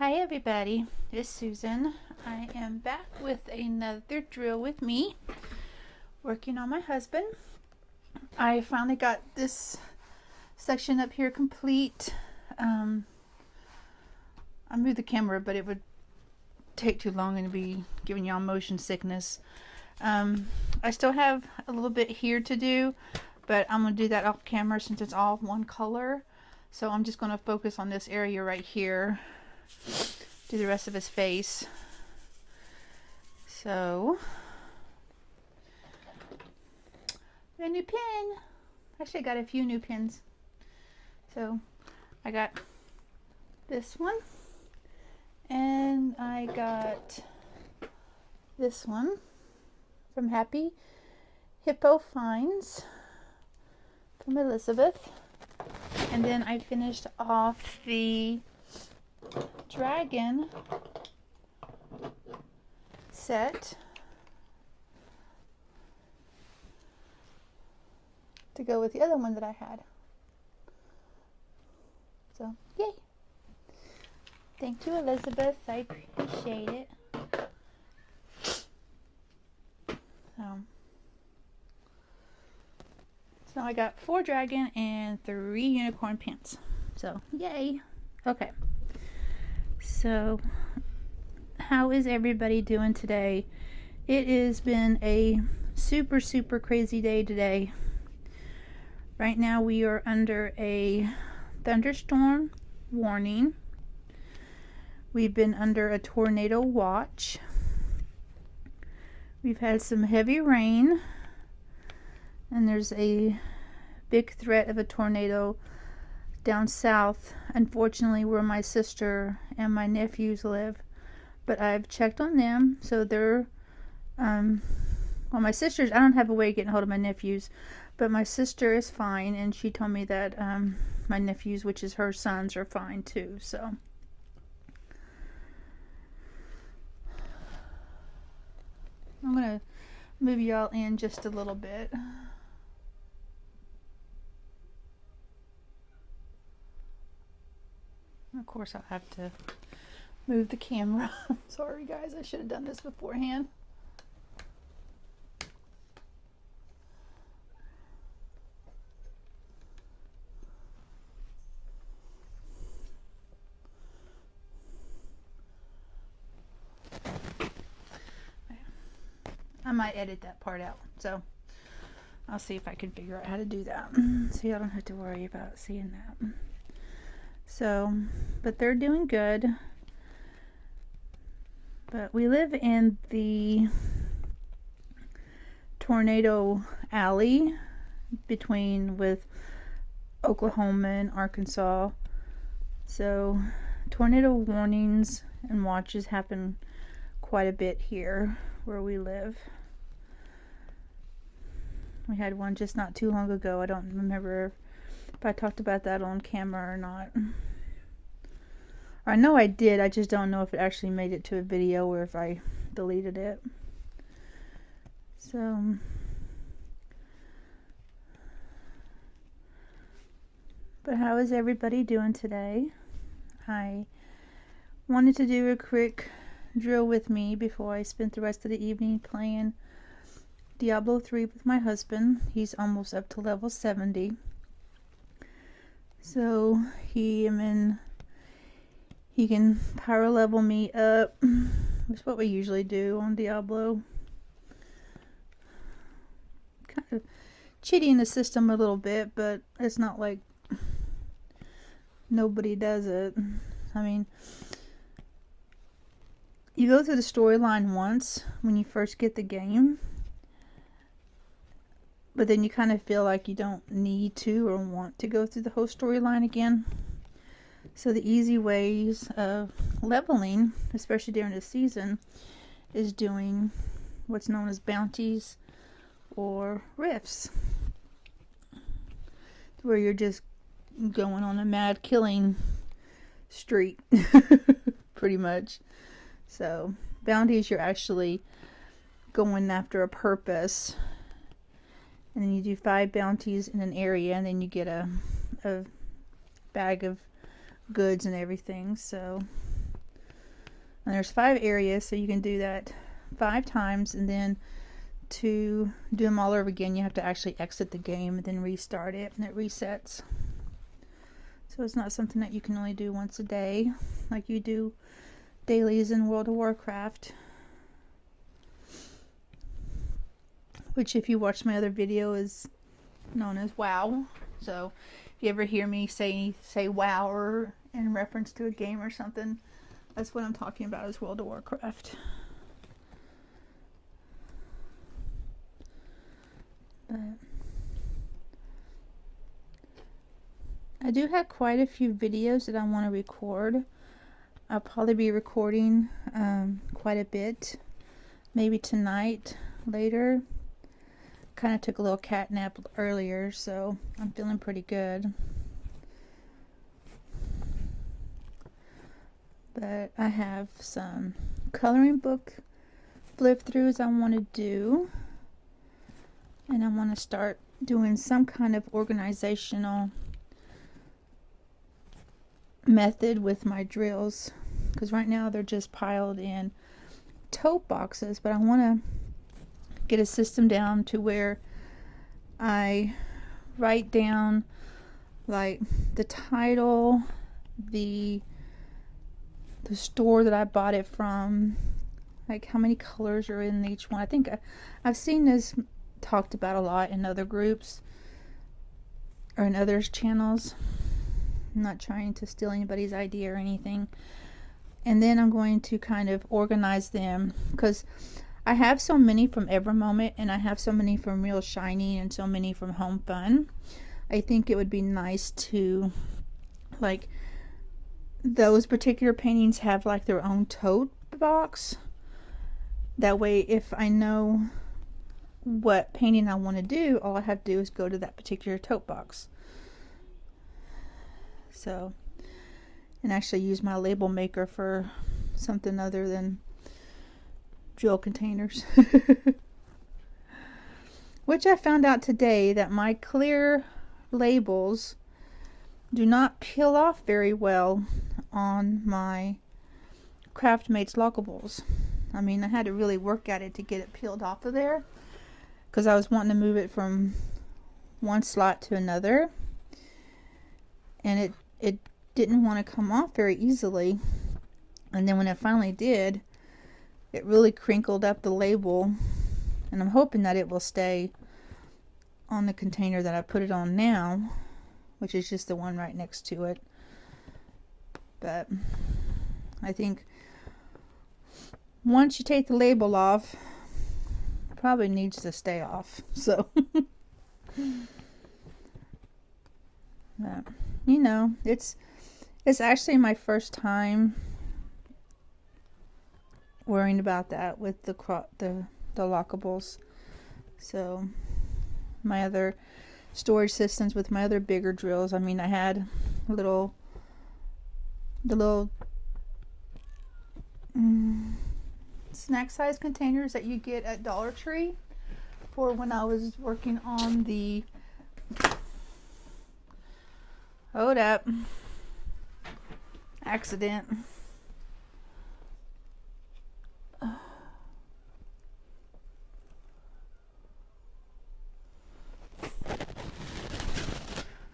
Hi everybody, it's Susan. I am back with another drill with me, working on my husband. I finally got this section up here complete. I moved the camera, but it would take too long and be giving y'all motion sickness. I still have a little bit here to do, but I'm going to do that off camera since it's all one color. So I'm just going to focus on this area right here. Do the rest of his face. So, a new pin. Actually, I got a few new pins. So, I got this one, and I got this one from Happy Hippo Finds from Elizabeth, and then I finished off the dragon set to go with the other one that I had. So, yay! Thank you, Elizabeth. I appreciate it. So I got 4 dragon and 3 unicorn pins. So, yay! Okay. So, how is everybody doing today? It has been a super crazy day today. Right now we are under a thunderstorm warning. We've been under a tornado watch. We've had some heavy rain, and there's a big threat of a tornado down south, unfortunately, where my sister and my nephews live. But I've checked on them, so they're well, my sister's, I don't have a way of getting hold of my nephews, but my sister is fine, and she told me that my nephews, which is her sons, are fine too. So I'm gonna move y'all in just a little bit. Of course, I'll have to move the camera. Sorry guys, I should have done this beforehand. I might edit that part out, so I'll see if I can figure out how to do that, so y'all don't have to worry about seeing that. So, but they're doing good. But we live in the tornado alley with Oklahoma and Arkansas. So tornado warnings and watches happen quite a bit here where we live. We had one just not too long ago. I don't remember if I talked about that on camera or not. I know I did, I just don't know if it actually made it to a video or if I deleted it. So, but how is everybody doing today? I wanted to do a quick drill with me before I spent the rest of the evening playing Diablo 3 with my husband. He's almost up to level 70. So he can power level me up. That's what we usually do on Diablo. Kind of cheating the system a little bit, but it's not like nobody does it. I mean, you go through the storyline once when you first get the game, but then you kind of feel like you don't need to or want to go through the whole storyline again. So the easy ways of leveling, especially during the season, is doing what's known as bounties or rifts, where you're just going on a mad killing streak, pretty much. So bounties, you're actually going after a purpose, and then you do 5 bounties in an area, and then you get a bag of goods and everything. So And there's 5 areas, so you can do that 5 times, and then to do them all over again, you have to actually exit the game and then restart it, and it resets. So it's not something that you can only do once a day like you do dailies in World of Warcraft. Which, if you watch my other video, is known as WoW. So if you ever hear me say WoW or in reference to a game or something, that's what I'm talking about, is World of Warcraft. But I do have quite a few videos that I want to record. I'll probably be recording quite a bit. Maybe tonight, later. Kind of took a little cat nap earlier, so I'm feeling pretty good. But I have some coloring book flip throughs I want to do. And I want to start doing some kind of organizational method with my drills, because right now they're just piled in tote boxes, but I want to get a system down to where I write down like the title, the store that I bought it from, like how many colors are in each one. I think I've seen this talked about a lot in other groups or in others' channels. I'm not trying to steal anybody's idea or anything. And then I'm going to kind of organize them, because I have so many from Evermoment, and I have so many from Real Shiny, and so many from Home Fun. I think it would be nice to, like, those particular paintings have like their own tote box. That way, if I know what painting I want to do, all I have to do is go to that particular tote box. So, and actually use my label maker for something other than drill containers. Which I found out today that my clear labels do not peel off very well on my Craftmates Lockables. I mean, I had to really work at it to get it peeled off of there, because I was wanting to move it from one slot to another, and it didn't want to come off very easily. And then when it finally did, it really crinkled up the label, and I'm hoping that it will stay on the container that I put it on now, which is just the one right next to it. But I think once you take the label off, it probably needs to stay off. So you know, it's actually my first time worrying about that with the lockables. So my other storage systems with my other bigger drills, I mean, I had the little snack size containers that you get at Dollar Tree for when I was working on the hold up accident.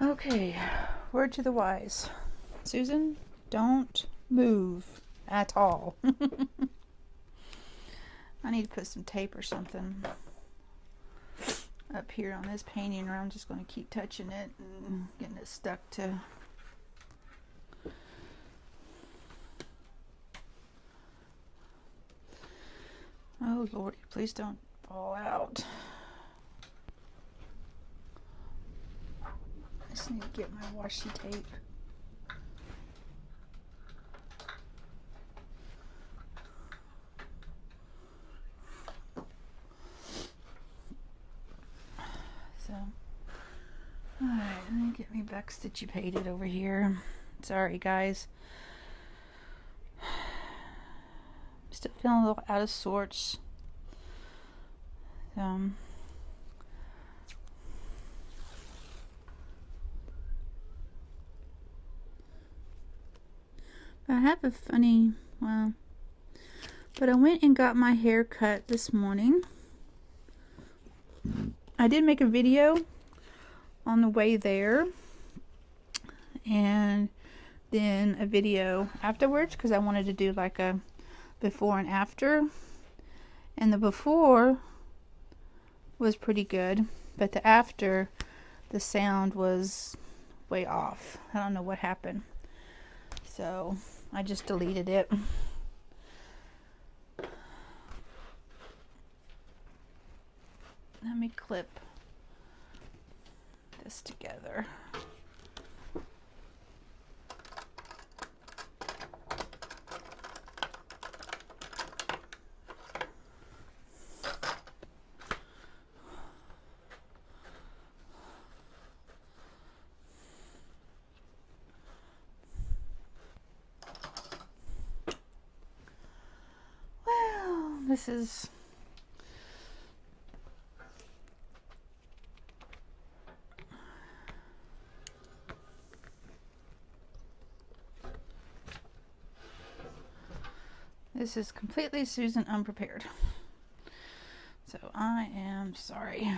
Okay, word to the wise. Susan, don't move at all. I need to put some tape or something up here on this painting, or I'm just going to keep touching it and getting it stuck to. Oh Lordy, please don't fall out. I just need to get my washi tape. So, alright, let me get me back stitchy-pated over here. Sorry guys. Still feeling a little out of sorts. I have a funny, well, But I went and got my hair cut this morning. I did make a video on the way there, and then a video afterwards because I wanted to do like a before and after. And the before was pretty good, but the after, the sound was way off. I don't know what happened. So I just deleted it. Let me clip this together. Well, this is completely Susan unprepared. So I am sorry.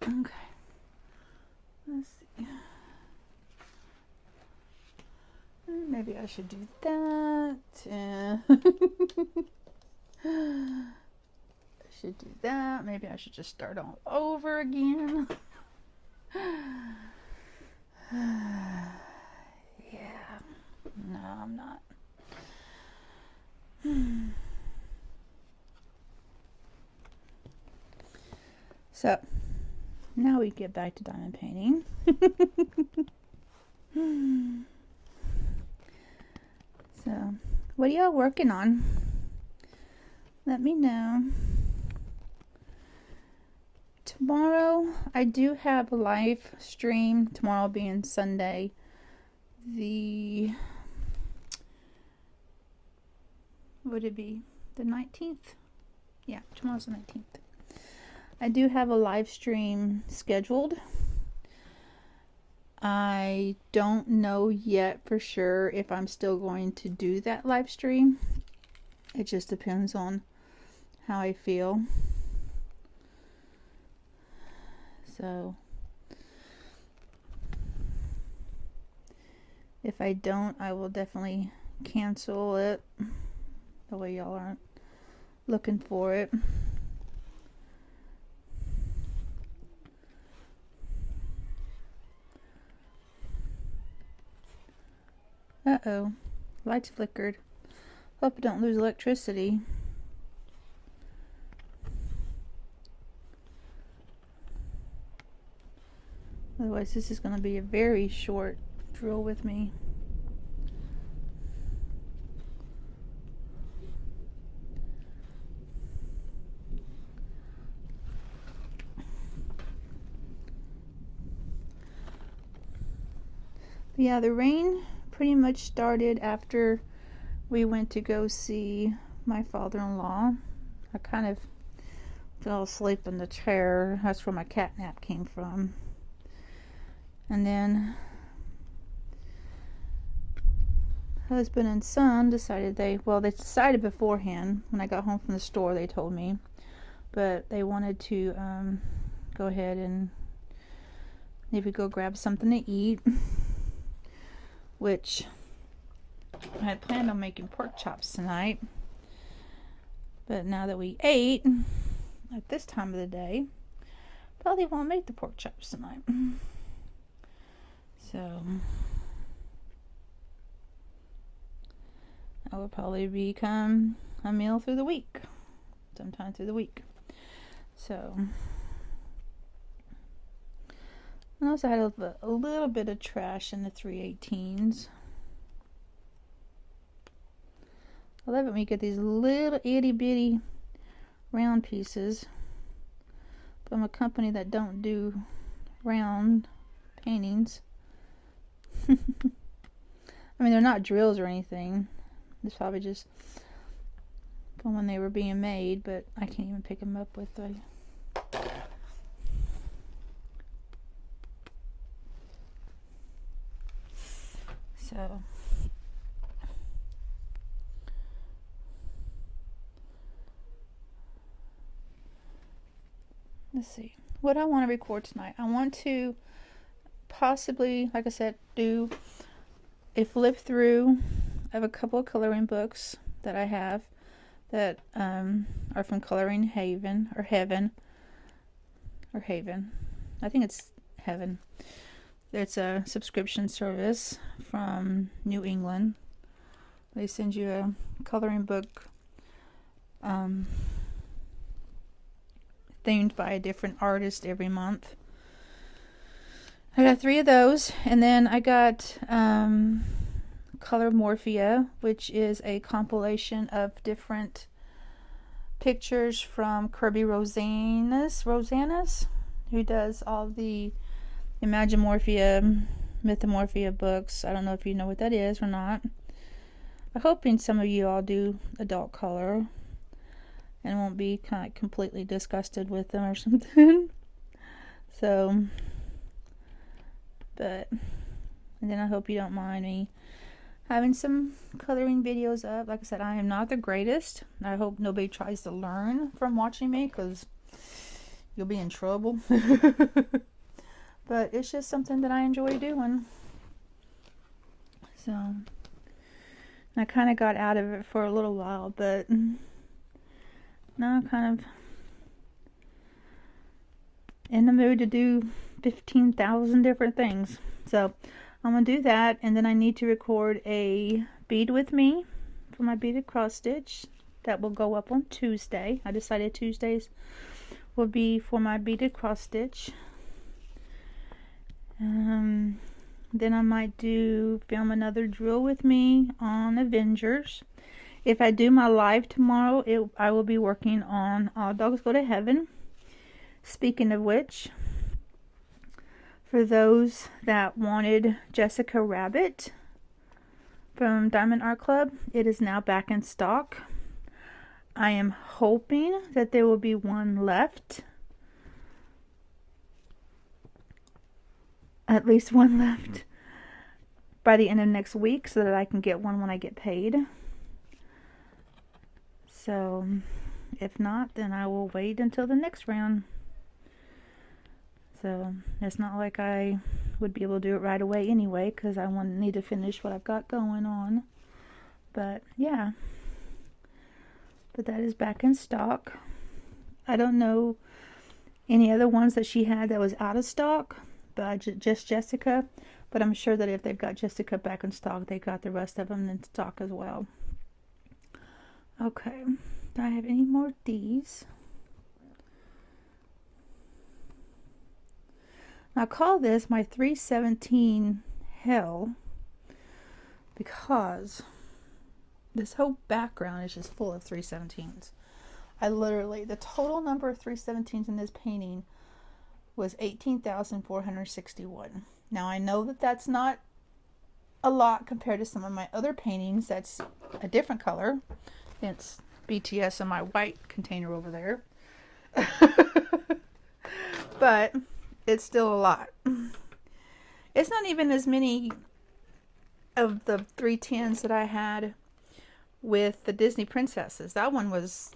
Okay. Let's see. Maybe I should do that. I should do that. Maybe I should just start all over again. Yeah. No, I'm not. So, now we get back to diamond painting. So, what are y'all working on? Let me know. Tomorrow, I do have a live stream. Tomorrow being Sunday, would it be the 19th? Yeah, tomorrow's the 19th. I do have a live stream scheduled. I don't know yet for sure if I'm still going to do that live stream. It just depends on how I feel. So if I don't, I will definitely cancel it. The way y'all aren't looking for it. Uh-oh. Lights flickered. Hope I don't lose electricity. Otherwise, this is going to be a very short drill with me. But yeah, the rain pretty much started after we went to go see my father-in-law. I kind of fell asleep in the chair. That's where my cat nap came from. And then husband and son decided they decided beforehand. When I got home from the store, they told me. But they wanted to go ahead and maybe go grab something to eat. Which I had planned on making pork chops tonight. But now that we ate at this time of the day, probably won't make the pork chops tonight. So that will probably become a meal through the week. Sometime through the week. So I also had a little bit of trash in the 318s. I love it when you get these little itty bitty round pieces from a company that don't do round paintings. I mean, they're not drills or anything. It's probably just from when they were being made, but I can't even pick them up with the... So... let's see what I want to record tonight. I want to possibly, like I said, do a flip through of a couple of coloring books that I have that are from Coloring Haven or Heaven or Haven. I think it's Heaven. It's a subscription service from New England. They send you a coloring book themed by a different artist every month. I got 3 of those, and then I got Color Morphia, which is a compilation of different pictures from Kirby Rosanas, who does all the Imagimorphia, Mythomorphia books. I don't know if you know what that is or not. I'm hoping some of you all do adult color and won't be kind of completely disgusted with them or something. So, but, and then I hope you don't mind me having some coloring videos up. Like I said, I am not the greatest. I hope nobody tries to learn from watching me, because you'll be in trouble. But it's just something that I enjoy doing. So, I kind of got out of it for a little while, but now I'm kind of in the mood to do 15,000 different things. So I'm going to do that, and then I need to record a bead with me for my beaded cross stitch. That will go up on Tuesday. I decided Tuesdays will be for my beaded cross stitch. Then I might film another drill with me on Avengers. If I do my live tomorrow, I will be working on All Dogs Go to Heaven. Speaking of which, for those that wanted Jessica Rabbit from Diamond Art Club, it is now back in stock. I am hoping that there will be one left. At least one left by the end of next week, so that I can get one when I get paid. So, if not, then I will wait until the next round. So, it's not like I would be able to do it right away anyway, because I need to finish what I've got going on. But, yeah. But that is back in stock. I don't know any other ones that she had that was out of stock, but just Jessica. But I'm sure that if they've got Jessica back in stock, they got the rest of them in stock as well. Okay, do I have any more of these? I call this my 317 Hell, because this whole background is just full of 317s. The total number of 317s in this painting was 18,461. Now I know that that's not a lot compared to some of my other paintings. That's a different color. It's BTS in my white container over there. But it's still a lot. It's not even as many of the 310s that I had with the Disney princesses. That one was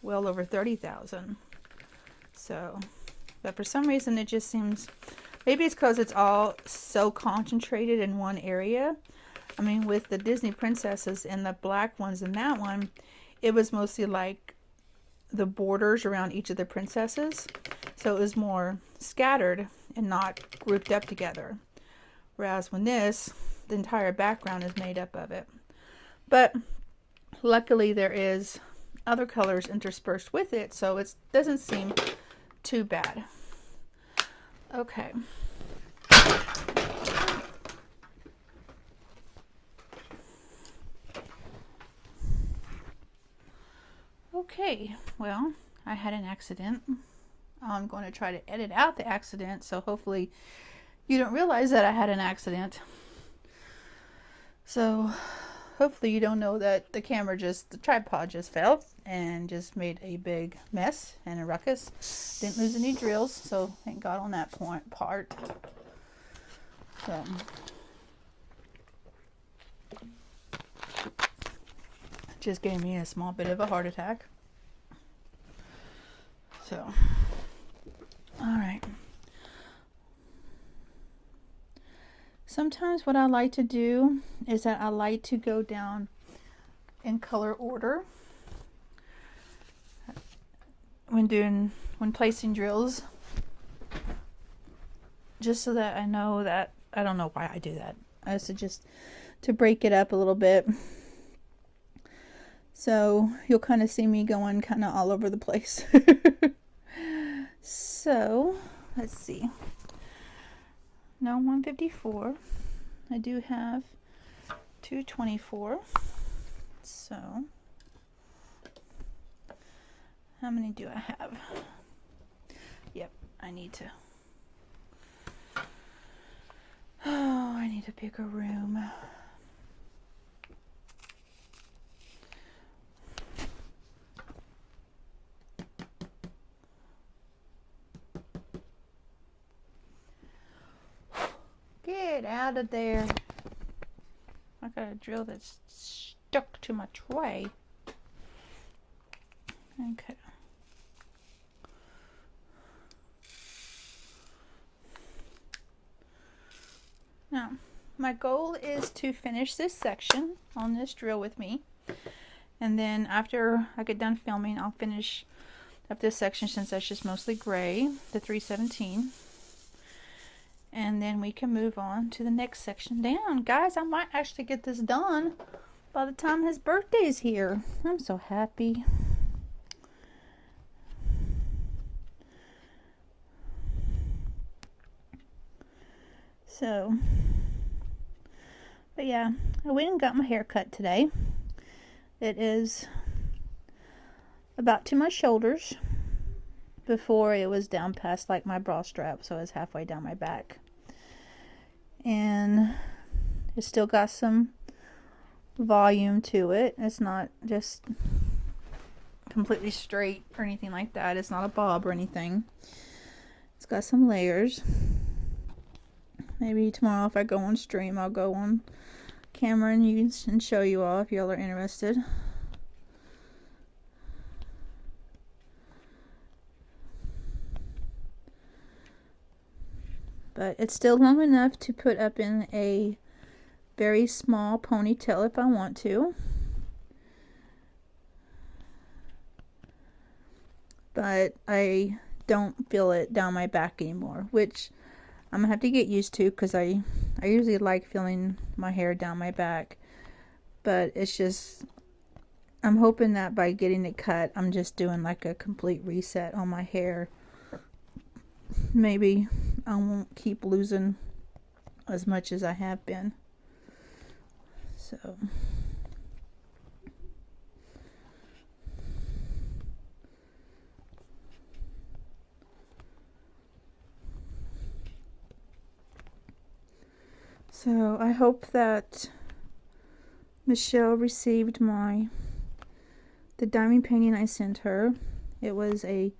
well over 30,000. So, but for some reason it just seems, maybe it's because it's all so concentrated in one area. I mean, with the Disney princesses and the black ones in that one, it was mostly like the borders around each of the princesses. So it was more scattered and not grouped up together. Whereas when the entire background is made up of it. But luckily there is other colors interspersed with it, so it doesn't seem too bad. Okay. Okay, well, I had an accident. I'm going to try to edit out the accident, so hopefully you don't realize that I had an accident. So, hopefully you don't know that the tripod just fell and just made a big mess and a ruckus. Didn't lose any drills, so thank God on that part. So, just gave me a small bit of a heart attack. So, alright. Sometimes what I like to do is that I like to go down in color order when placing drills, just so that I know that, I don't know why I do that. I just to break it up a little bit. So you'll kind of see me going kind of all over the place. So let's see. No 154. I do have 224. So how many do I have? Yep, I need to. Oh, I need a bigger room. Get out of there. I got a drill that's stuck to my tray. Okay. Now, my goal is to finish this section on this drill with me. And then after I get done filming, I'll finish up this section since that's just mostly gray, the 317. And then we can move on to the next section down. Guys, I might actually get this done by the time his birthday's here. I'm so happy. So, but yeah, I went and got my hair cut today. It is about to my shoulders. Before it was down past like my bra strap, so it's halfway down my back. And it's still got some volume to it. It's not just completely straight or anything like that. It's not a bob or anything. It's got some layers. Maybe tomorrow if I go on stream, I'll go on camera and you can show you all if y'all are interested. But it's still long enough to put up in a very small ponytail if I want to. But I don't feel it down my back anymore, which I'm gonna have to get used to because I usually like feeling my hair down my back. But it's just, I'm hoping that by getting it cut, I'm just doing like a complete reset on my hair. Maybe I won't keep losing as much as I have been. So I hope that Michelle received the diamond painting I sent her. It was a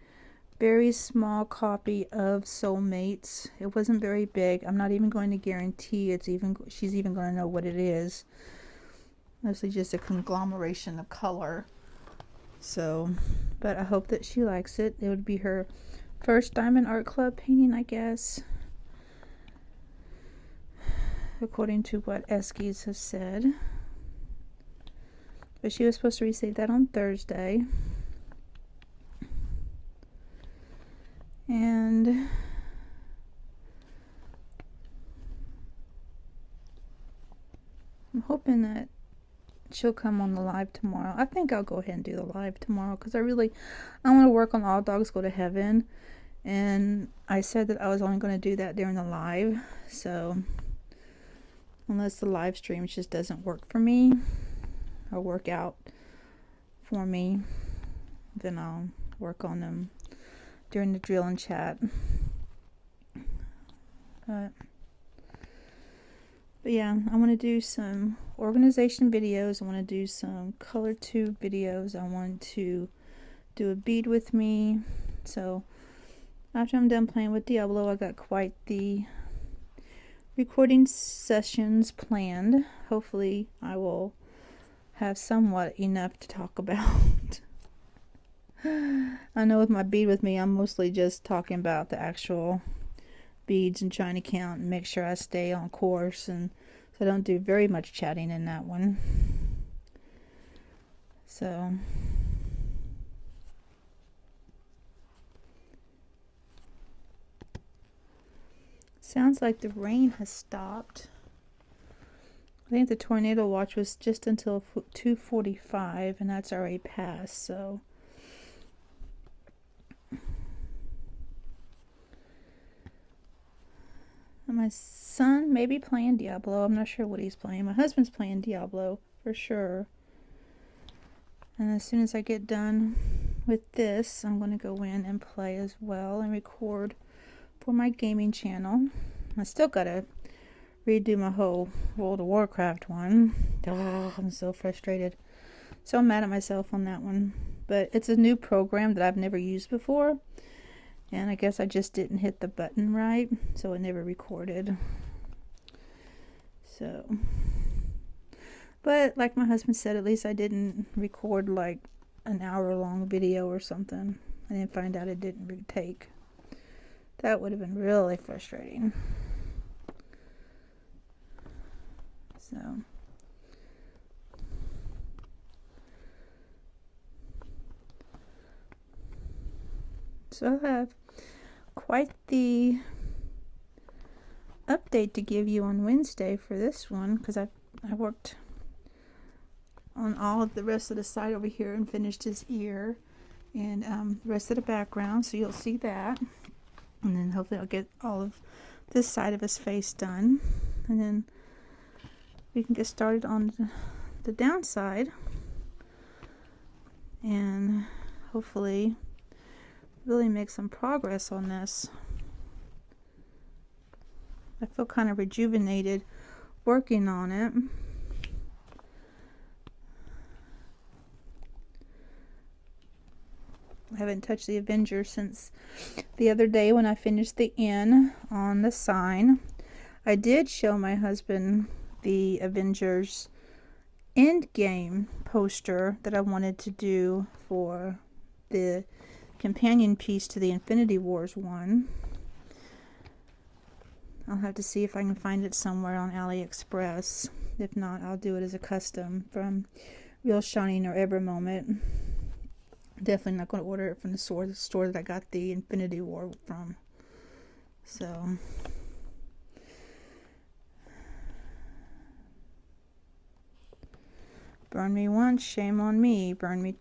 very small copy of Soulmates. It wasn't very big. I'm not even going to guarantee she's even going to know what it is. Mostly just a conglomeration of color. So, but I hope that she likes it. It would be her first Diamond Art Club painting, I guess, according to what Eskies has said. But she was supposed to receive that on Thursday. And I'm hoping that she'll come on the live tomorrow. I think I'll go ahead and do the live tomorrow because I want to work on All Dogs Go to Heaven. And I said that I was only going to do that during the live. So unless the live stream just doesn't work for me or work out for me, then I'll work on them during the drill and chat. But But yeah, I want to do some organization videos. I want to do some color tube videos. I want to do a bead with me. So after I'm done playing with Diablo, I got quite the recording sessions planned. Hopefully I will have somewhat enough to talk about. I know with my bead with me, I'm mostly just talking about the actual beads and trying to count and make sure I stay on course, and so I don't do very much chatting in that one. So sounds like the rain has stopped. I think the tornado watch was just until 2:45, and that's already passed. So my son may be playing Diablo. I'm not sure what he's playing. My husband's playing Diablo for sure. And as soon as I get done with this, I'm going to go in and play as well and record for my gaming channel. I still got to redo my whole World of Warcraft one. Oh, I'm so frustrated. So mad at myself on that one. But it's a new program that I've never used before. And I guess I just didn't hit the button right, so it never recorded. So, but like my husband said, at least I didn't record like an hour-long video or something. I didn't find out it didn't retake. That would have been really frustrating. So I have quite the update to give you on Wednesday for this one, because I worked on all of the rest of the side over here and finished his ear and the rest of the background, so you'll see that. And then hopefully I'll get all of this side of his face done, and then we can get started on the downside and hopefully really make some progress on this. I feel kind of rejuvenated working on it. I haven't touched the Avengers since the other day when I finished the N on the sign. I did show my husband the Avengers Endgame poster that I wanted to do for the companion piece to the Infinity Wars one. I'll have to see if I can find it somewhere on AliExpress. If not, I'll do it as a custom from Real Shining or Ever Moment. Definitely not going to order it from the store that I got the Infinity War from. So burn me once, shame on me. Burn me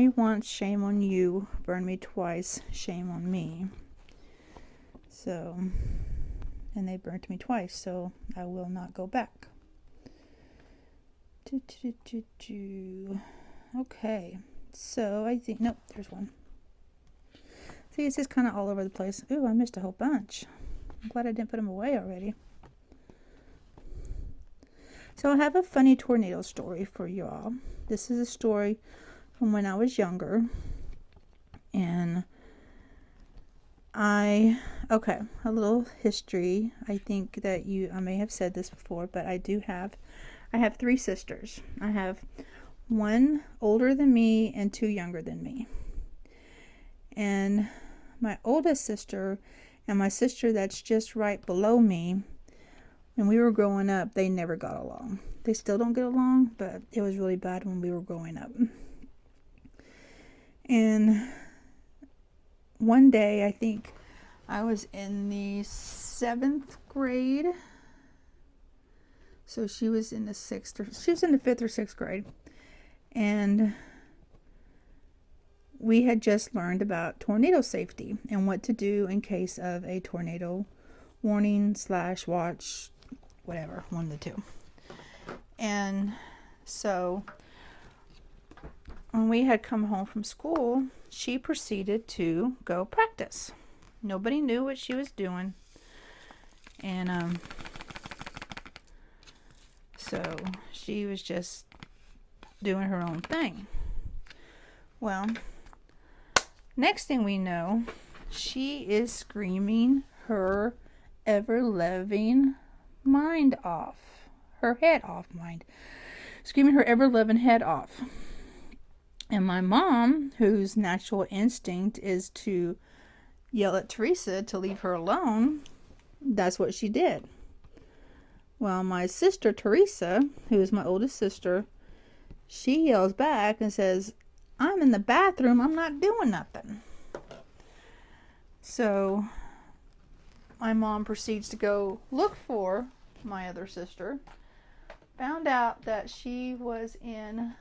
once, shame on you. Burn me twice, shame on me. So, and they burnt me twice, so I will not go back. Okay, so I think, nope, there's one. See, it's just kind of all over the place. Ooh, I missed a whole bunch. I'm glad I didn't put them away already. So I have a funny tornado story for y'all. This is a story from when I was younger. And okay, a little history. I think that I may have said this before, but I have 3 sisters. I have one older than me and 2 younger than me. And my oldest sister and my sister that's just right below me, when we were growing up, they never got along. They still don't get along, but it was really bad when we were growing up. And one day, I think I was in the 7th grade. So she was in the 5th or 6th grade. And we had just learned about tornado safety and what to do in case of a tornado warning / watch, whatever, one of the two. And so when we had come home from school, she proceeded to go practice. Nobody knew what she was doing. And so she was just doing her own thing. Well, next thing we know, she is screaming her ever-loving mind off. Her head off, screaming her ever-loving head off. And my mom, whose natural instinct is to yell at Teresa to leave her alone, that's what she did. Well, my sister Teresa, who is my oldest sister, she yells back and says, "I'm in the bathroom, I'm not doing nothing." So my mom proceeds to go look for my other sister. Found out that she was in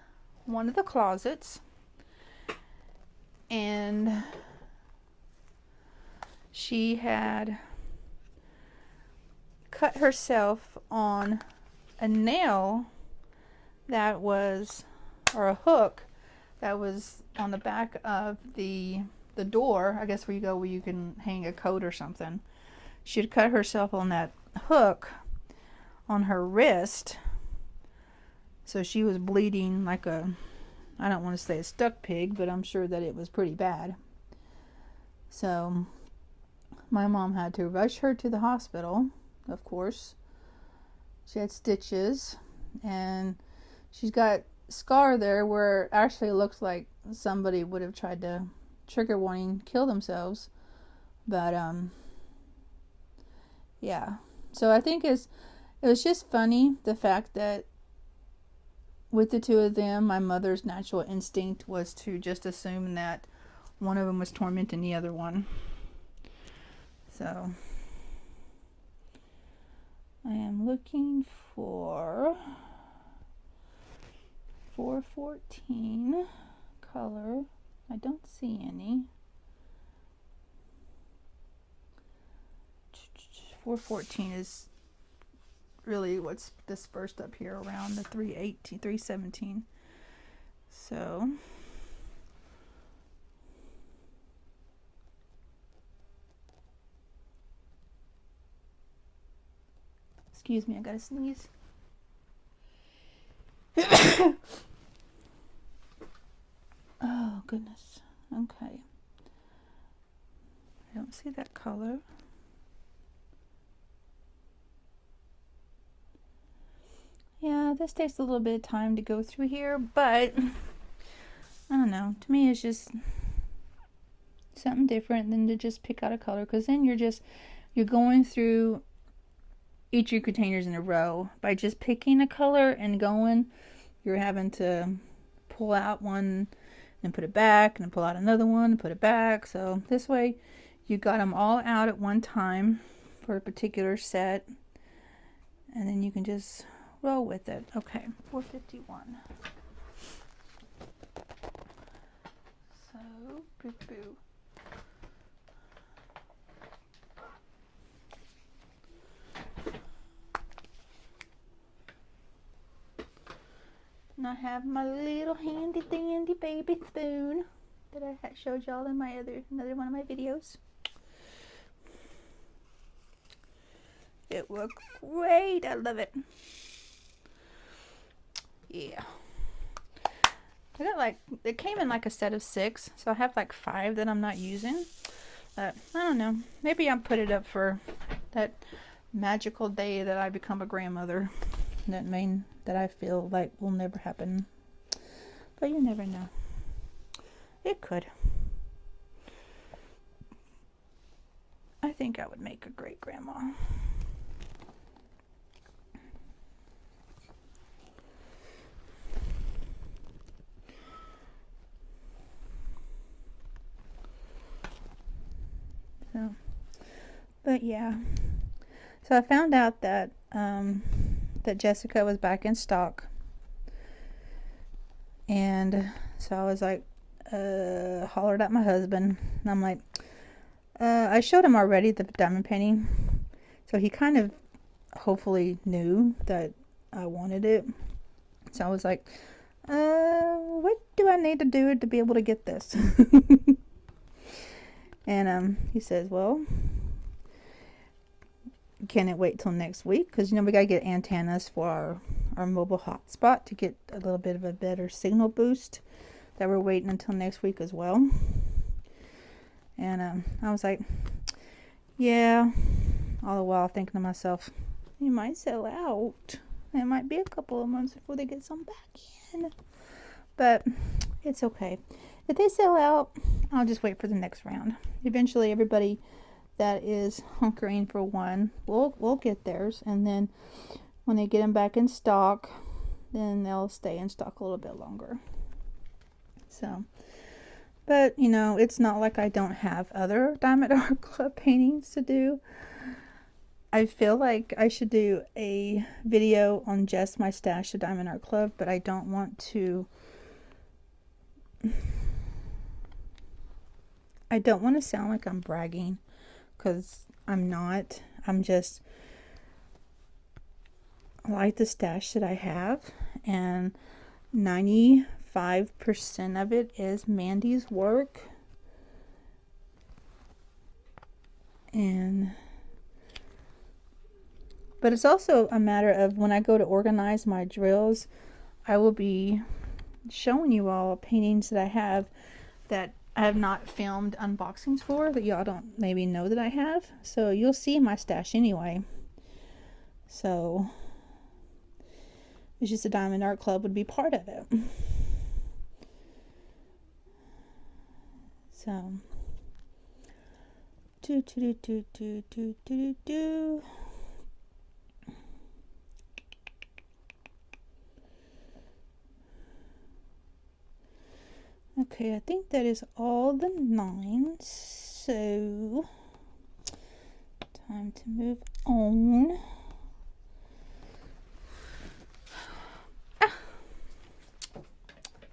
one of the closets, and she had cut herself on a nail that was, or a hook that was on the back of the door, I guess, where you go where you can hang a coat or something. She had cut herself on that hook on her wrist, so she was bleeding like a, I don't want to say a stuck pig, but I'm sure that it was pretty bad. So my mom had to rush her to the hospital, of course. She had stitches, and she's got a scar there where actually it looks like somebody would have tried to trigger warning kill themselves. But yeah. So I think it was just funny, the fact that with the two of them, my mother's natural instinct was to just assume that one of them was tormenting the other one. So I am looking for 414 color. I don't see any. 414 is really what's dispersed up here around the 318, 317. So excuse me, I gotta sneeze. Oh goodness. Okay. I don't see that color. Yeah, this takes a little bit of time to go through here, but I don't know. To me, it's just something different than to just pick out a color, because then you're going through each of your containers in a row. By just picking a color and going, you're having to pull out one and put it back, and then pull out another one and put it back. So this way, you got them all out at one time for a particular set, and then you can just roll with it. Okay, 451. So, boo boo. And I have my little handy dandy baby spoon that I showed y'all in my another one of my videos. It works great. I love it. Yeah. I got it came in like a set of 6, so I have like 5 that I'm not using. I don't know. Maybe I'll put it up for that magical day that I become a grandmother. That I feel like will never happen. But you never know. It could. I think I would make a great grandma. So, but yeah. So I found out that that Jessica was back in stock, and so I was like, hollered at my husband, and I'm like, I showed him already the diamond painting, so he kind of hopefully knew that I wanted it. So I was like, what do I need to do to be able to get this? And he says, well, can't wait till next week because, we got to get antennas for our mobile hotspot to get a little bit of a better signal boost, that we're waiting until next week as well. And I was like, yeah, all the while thinking to myself, they might sell out. It might be a couple of months before they get some back in. But it's okay. If they sell out, I'll just wait for the next round. Eventually, everybody that is hunkering for one will get theirs. And then when they get them back in stock, then they'll stay in stock a little bit longer. So, but, it's not like I don't have other Diamond Art Club paintings to do. I feel like I should do a video on just my stash of Diamond Art Club, but I don't want to... I don't want to sound like I'm bragging, because I'm not. I'm just... I like the stash that I have, and 95% of it is Mandy's work. But it's also a matter of when I go to organize my drills, I will be showing you all paintings that I have that I have not filmed unboxings for, that y'all don't maybe know that I have. So you'll see my stash anyway. So it's just a Diamond Art Club would be part of it. So okay, I think that is all the 9. So time to move on.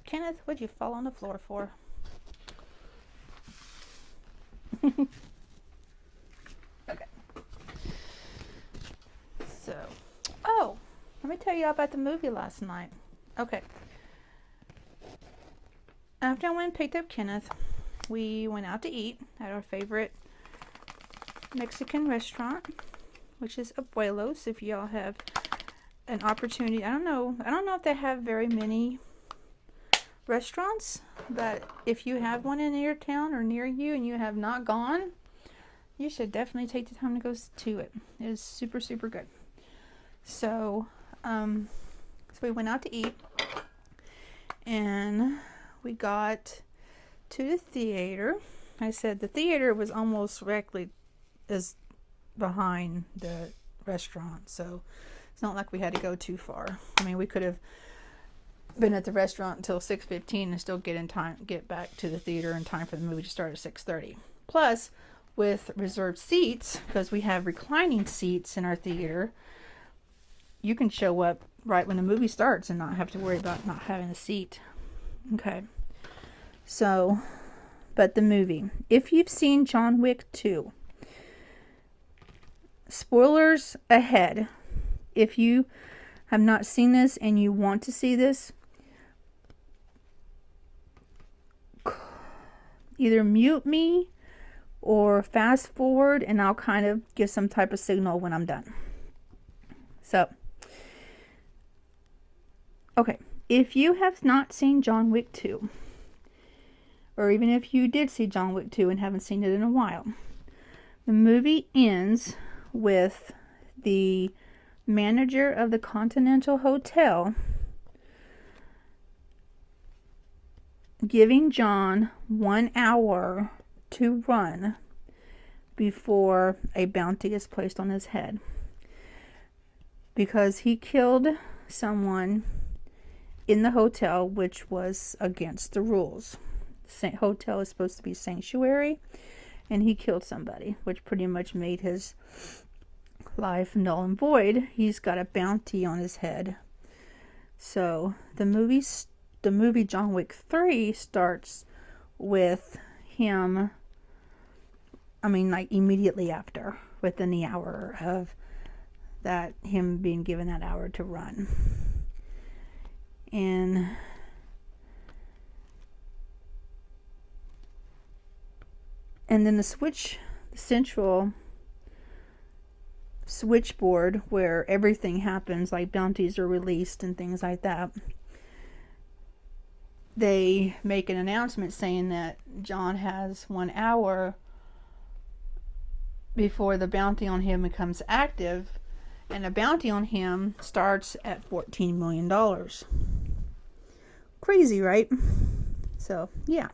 Kenneth, what'd you fall on the floor for? Okay. So, let me tell you about the movie last night. Okay. After I went and picked up Kenneth, we went out to eat at our favorite Mexican restaurant, which is Abuelos. If y'all have an opportunity, I don't know if they have very many restaurants, but if you have one in your town or near you and you have not gone, you should definitely take the time to go to it. It is super, super good. So we went out to eat, and we got to the theater. I said the theater was almost directly is behind the restaurant, so it's not like we had to go too far. I mean, we could have been at the restaurant until 6:15 and still get back to the theater in time for the movie to start at 6:30. Plus, with reserved seats, because we have reclining seats in our theater, you can show up right when the movie starts and not have to worry about not having a seat. Okay. So, but the movie. If you've seen John Wick 2, spoilers ahead. If you have not seen this and you want to see this, either mute me or fast forward, and I'll kind of give some type of signal when I'm done. So, okay, if you have not seen John Wick 2, or even if you did see John Wick 2 and haven't seen it in a while, the movie ends with the manager of the Continental Hotel giving John 1 hour to run before a bounty is placed on his head, because he killed someone in the hotel, which was against the rules. The hotel is supposed to be sanctuary, and he killed somebody, which pretty much made his life null and void. He's got a bounty on his head. So the movie John Wick 3 starts with him, like immediately after, within the hour of that, him being given that hour to run. And then the central switchboard where everything happens, like bounties are released and things like that, they make an announcement saying that John has 1 hour before the bounty on him becomes active, and the bounty on him starts at $14 million. Crazy, right? So, yeah.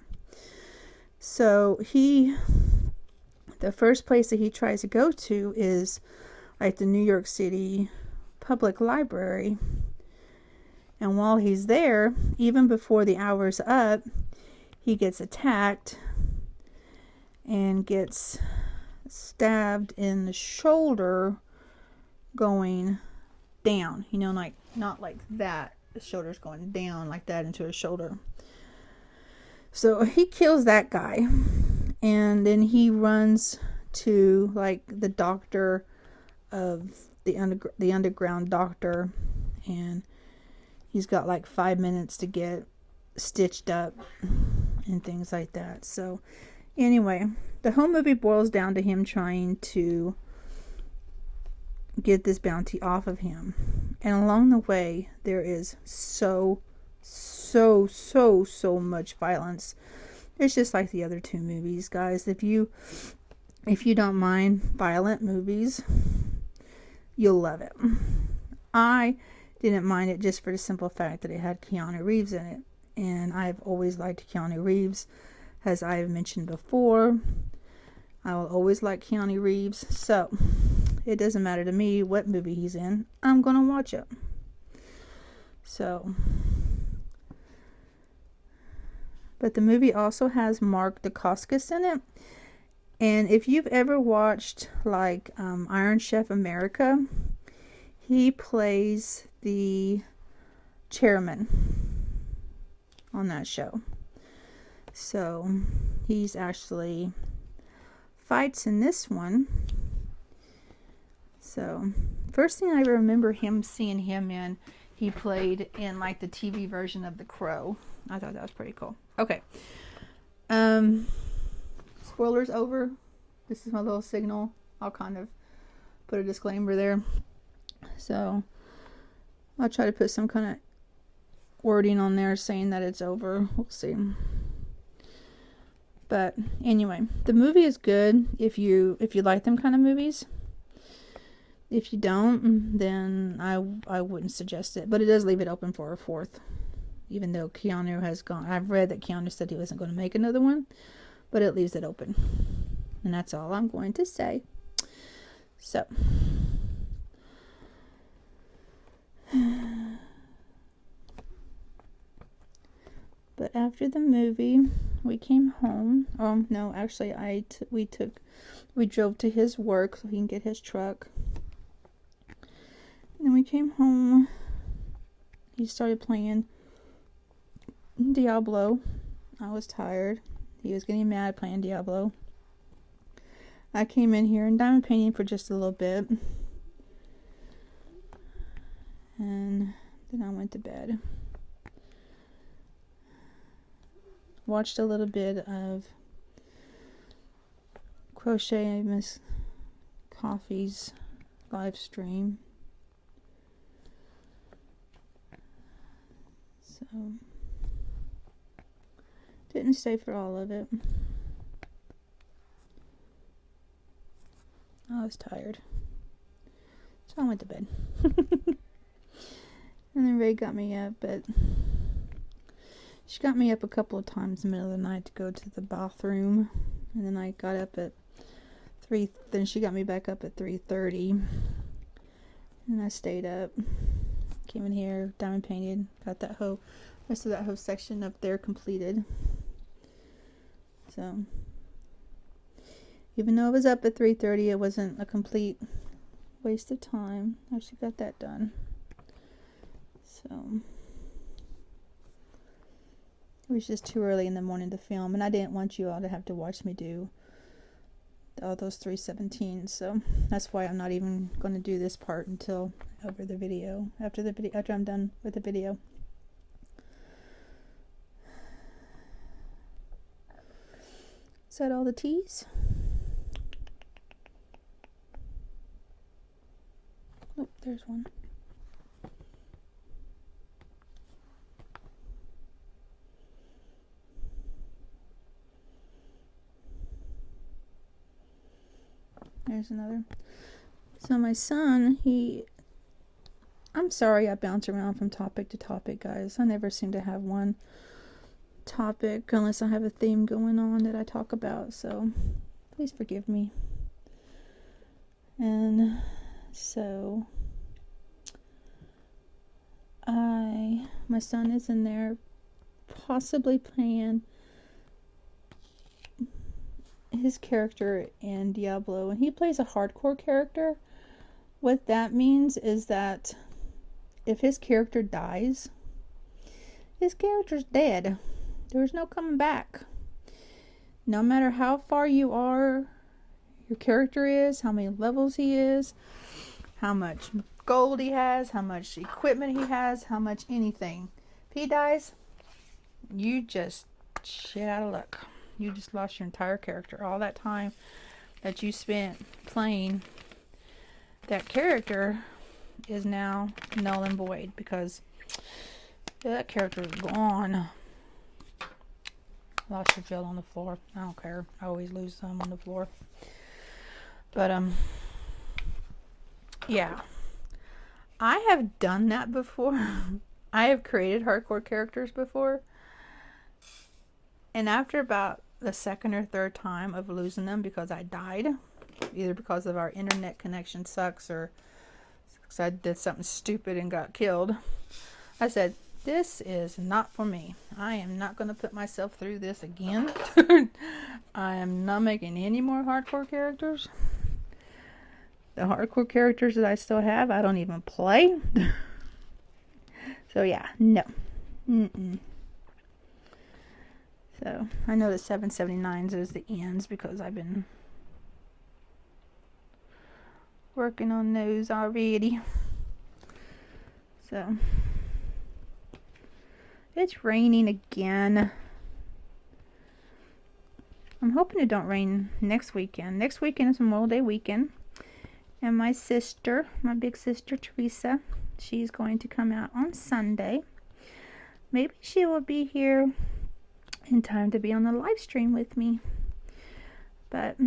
So, the first place that he tries to go to is like the New York City Public Library. And while he's there, even before the hour's up, he gets attacked and gets stabbed in the shoulder going down. You know, like not like that. The shoulder's going down like that into his shoulder. So he kills that guy. And then he runs to like the doctor of the underground doctor, and he's got like 5 minutes to get stitched up and things like that. So anyway, the whole movie boils down to him trying to get this bounty off of him. And along the way, there is so much violence. It's just like the other 2 movies, guys. If you don't mind violent movies, you'll love it. I didn't mind it just for the simple fact that it had Keanu Reeves in it. And I've always liked Keanu Reeves. As I have mentioned before, I will always like Keanu Reeves. So, it doesn't matter to me what movie he's in. I'm going to watch it. So, but the movie also has Mark Dacascos in it. And if you've ever watched like Iron Chef America, he plays the chairman on that show. So he's actually fights in this one. So first thing I remember seeing him in, he played in like the TV version of The Crow. I thought that was pretty cool. Okay. Spoilers over. This is my little signal. I'll kind of put a disclaimer there. So I'll try to put some kind of wording on there saying that it's over. We'll see. But anyway, the movie is good if you like them kind of movies. If you don't, then I wouldn't suggest it. But it does leave it open for a 4th. Even though Keanu has gone. I've read that Keanu said he wasn't going to make another one. But it leaves it open. And that's all I'm going to say. So. But after the movie, we came home. No, actually, we drove to his work so he can get his truck. And then we came home. He started playing Diablo. I was tired. He was getting mad playing Diablo. I came in here and diamond painting for just a little bit. And then I went to bed. Watched a little bit of Crochet Miss Coffee's live stream. So, didn't stay for all of it. I was tired. So I went to bed. And then Ray got me up, but she got me up a couple of times in the middle of the night to go to the bathroom. And then I got up at 3, then she got me back up at 3:30. And I stayed up. Came in here, diamond painted, got that rest of that whole section up there completed. So, even though I was up at 3:30, it wasn't a complete waste of time. I actually got that done. So, it was just too early in the morning to film, and I didn't want you all to have to watch me do all those 317s, so that's why I'm not even going to do this part until after I'm done with the video. Is that all the teas? Oh, there's one. There's another. So my son, I'm sorry I bounce around from topic to topic, guys. I never seem to have one topic unless I have a theme going on that I talk about. So please forgive me. And so my son is in there possibly playing his character in Diablo, and he plays a hardcore character. What that means is that if his character dies, his character's dead. There's no coming back. No matter how far you are, your character is, how many levels he is, how much gold he has, how much equipment he has, how much anything. If he dies, you just shit out of luck. You just lost your entire character. All that time that you spent playing that character is now null and void because that character is gone. Lost your gel on the floor. I don't care. I always lose some on the floor. But yeah. I have done that before. I have created hardcore characters before. And after about the second or third time of losing them because I died, either because of our internet connection sucks or because I did something stupid and got killed, I said, this is not for me. I am not going to put myself through this again. I am not making any more hardcore characters. The hardcore characters that I still have, I don't even play. So yeah, no. So I know the 779s is the ends because I've been working on those already. So it's raining again. I'm hoping it don't rain next weekend. Next weekend is Memorial Day weekend. And my sister, my big sister Teresa, she's going to come out on Sunday. Maybe she will be here in time to be on the live stream with me. But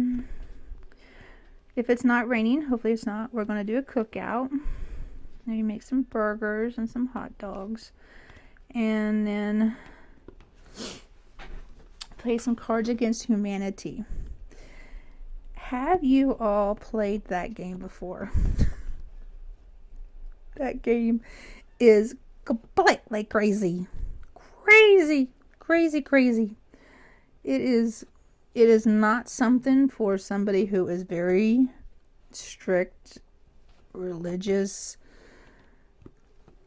if it's not raining, hopefully it's not, we're going to do a cookout. Maybe make some burgers and some hot dogs. And then play some Cards Against Humanity. Have you all played that game before? That game is completely crazy. Crazy. It is not something for somebody who is very strict, religious,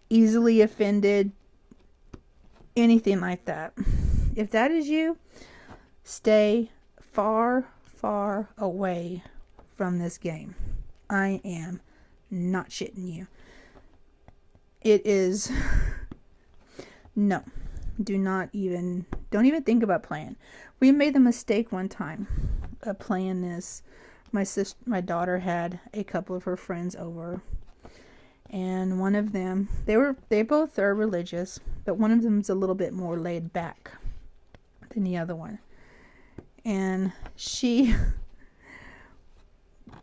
easily offended, anything like that. If that is you, stay far away from this game. I am not shitting you. It is no. Don't even think about playing. We made the mistake one time of playing this. My daughter had a couple of her friends over, and one of them, they both are religious, but one of them's a little bit more laid back than the other one. And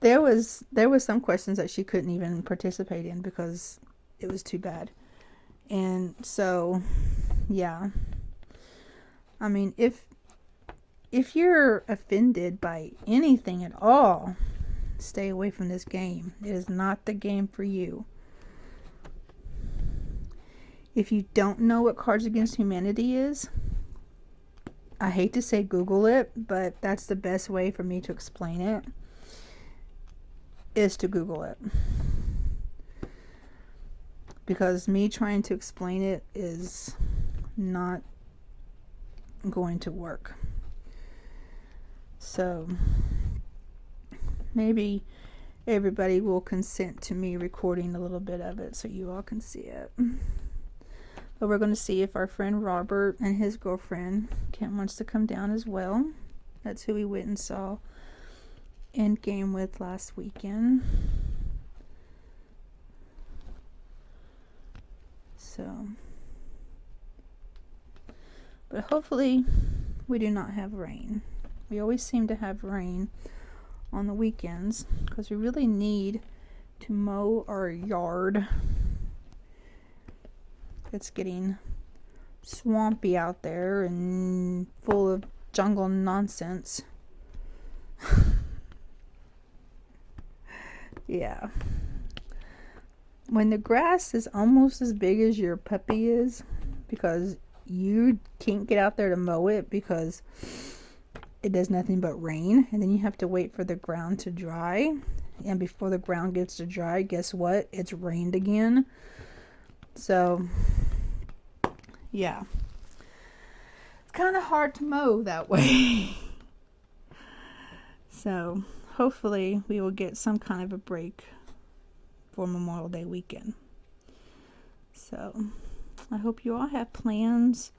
there was some questions that she couldn't even participate in because it was too bad. And so, yeah. I mean, if you're offended by anything at all, stay away from this game. It is not the game for you. If you don't know what Cards Against Humanity is, I hate to say Google it, but that's the best way for me to explain it, is to Google it. Because me trying to explain it is not going to work. So maybe everybody will consent to me recording a little bit of it so you all can see it. But we're going to see if our friend Robert and his girlfriend Kent wants to come down as well. That's who we went and saw Endgame with last weekend. So, but hopefully we do not have rain. We always seem to have rain on the weekends because we really need to mow our yard. It's getting swampy out there and full of jungle nonsense. Yeah. When the grass is almost as big as your puppy is, because you can't get out there to mow it because it does nothing but rain, and then you have to wait for the ground to dry, and before the ground gets to dry, guess what? It's rained again. So yeah, it's kind of hard to mow that way. So hopefully we will get some kind of a break for Memorial Day weekend. So I hope you all have plans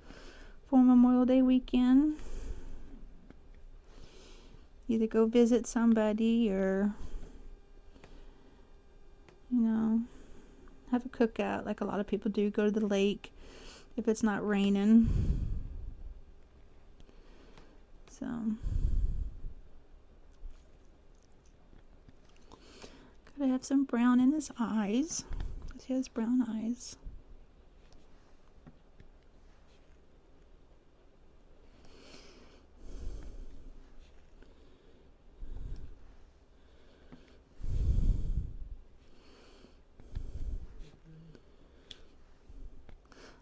for Memorial Day weekend. Either go visit somebody or, you know, have a cookout like a lot of people do. Go to the lake if it's not raining. So gotta have some brown in his eyes because he has brown eyes.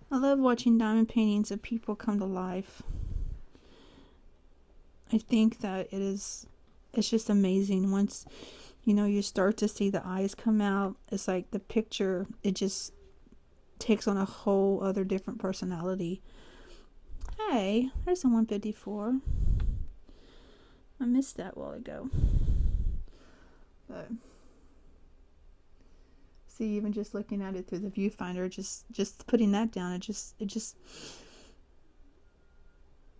I love watching diamond paintings of people come to life. I think that it's just amazing once, you know, you start to see the eyes come out. It's like the picture, it just takes on a whole other different personality. Hey, there's a 154. I missed that a while ago. But see, even just looking at it through the viewfinder, just putting that down, it just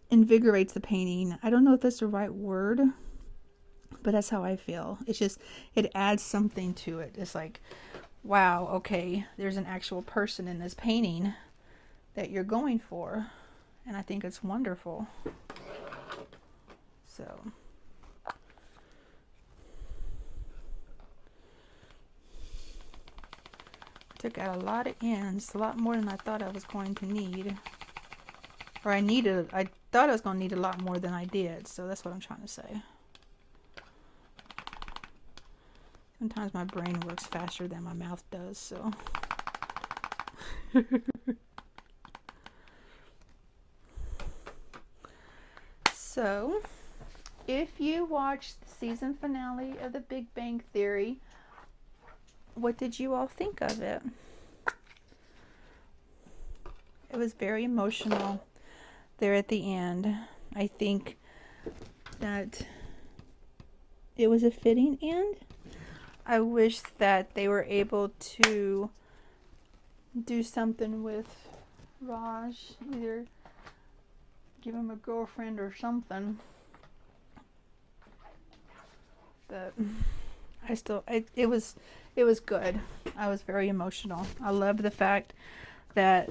invigorates the painting. I don't know if that's the right word, but that's how I feel. It's just, it adds something to it. It's like, wow, okay, there's an actual person in this painting that you're going for, and I think it's wonderful. So took out a lot of ends, a lot more than I thought I was going to need. Or I thought I was going to need a lot more than I did, so that's what I'm trying to say. Sometimes my brain works faster than my mouth does, so. So, if you watched the season finale of The Big Bang Theory, what did you all think of it? It was very emotional there at the end. I think that it was a fitting end. I wish that they were able to do something with Raj, either give him a girlfriend or something. But it was good. I was very emotional. I loved the fact that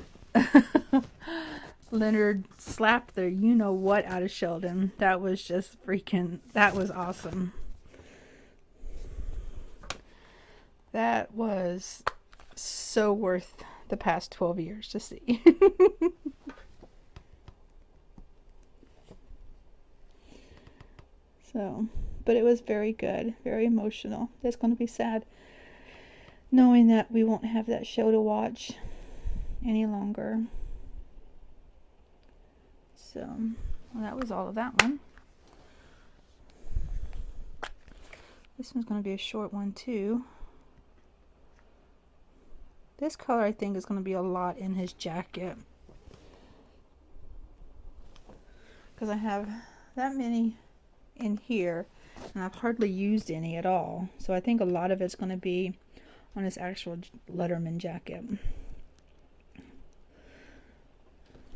Leonard slapped the you-know-what out of Sheldon. That was just that was awesome. That was so worth the past 12 years to see. So, but it was very good, very emotional. It's going to be sad knowing that we won't have that show to watch any longer. So, well, that was all of that one. This one's going to be a short one too. This color I think is going to be a lot in his jacket, because I have that many in here and I've hardly used any at all. So I think a lot of it's going to be on his actual Letterman jacket,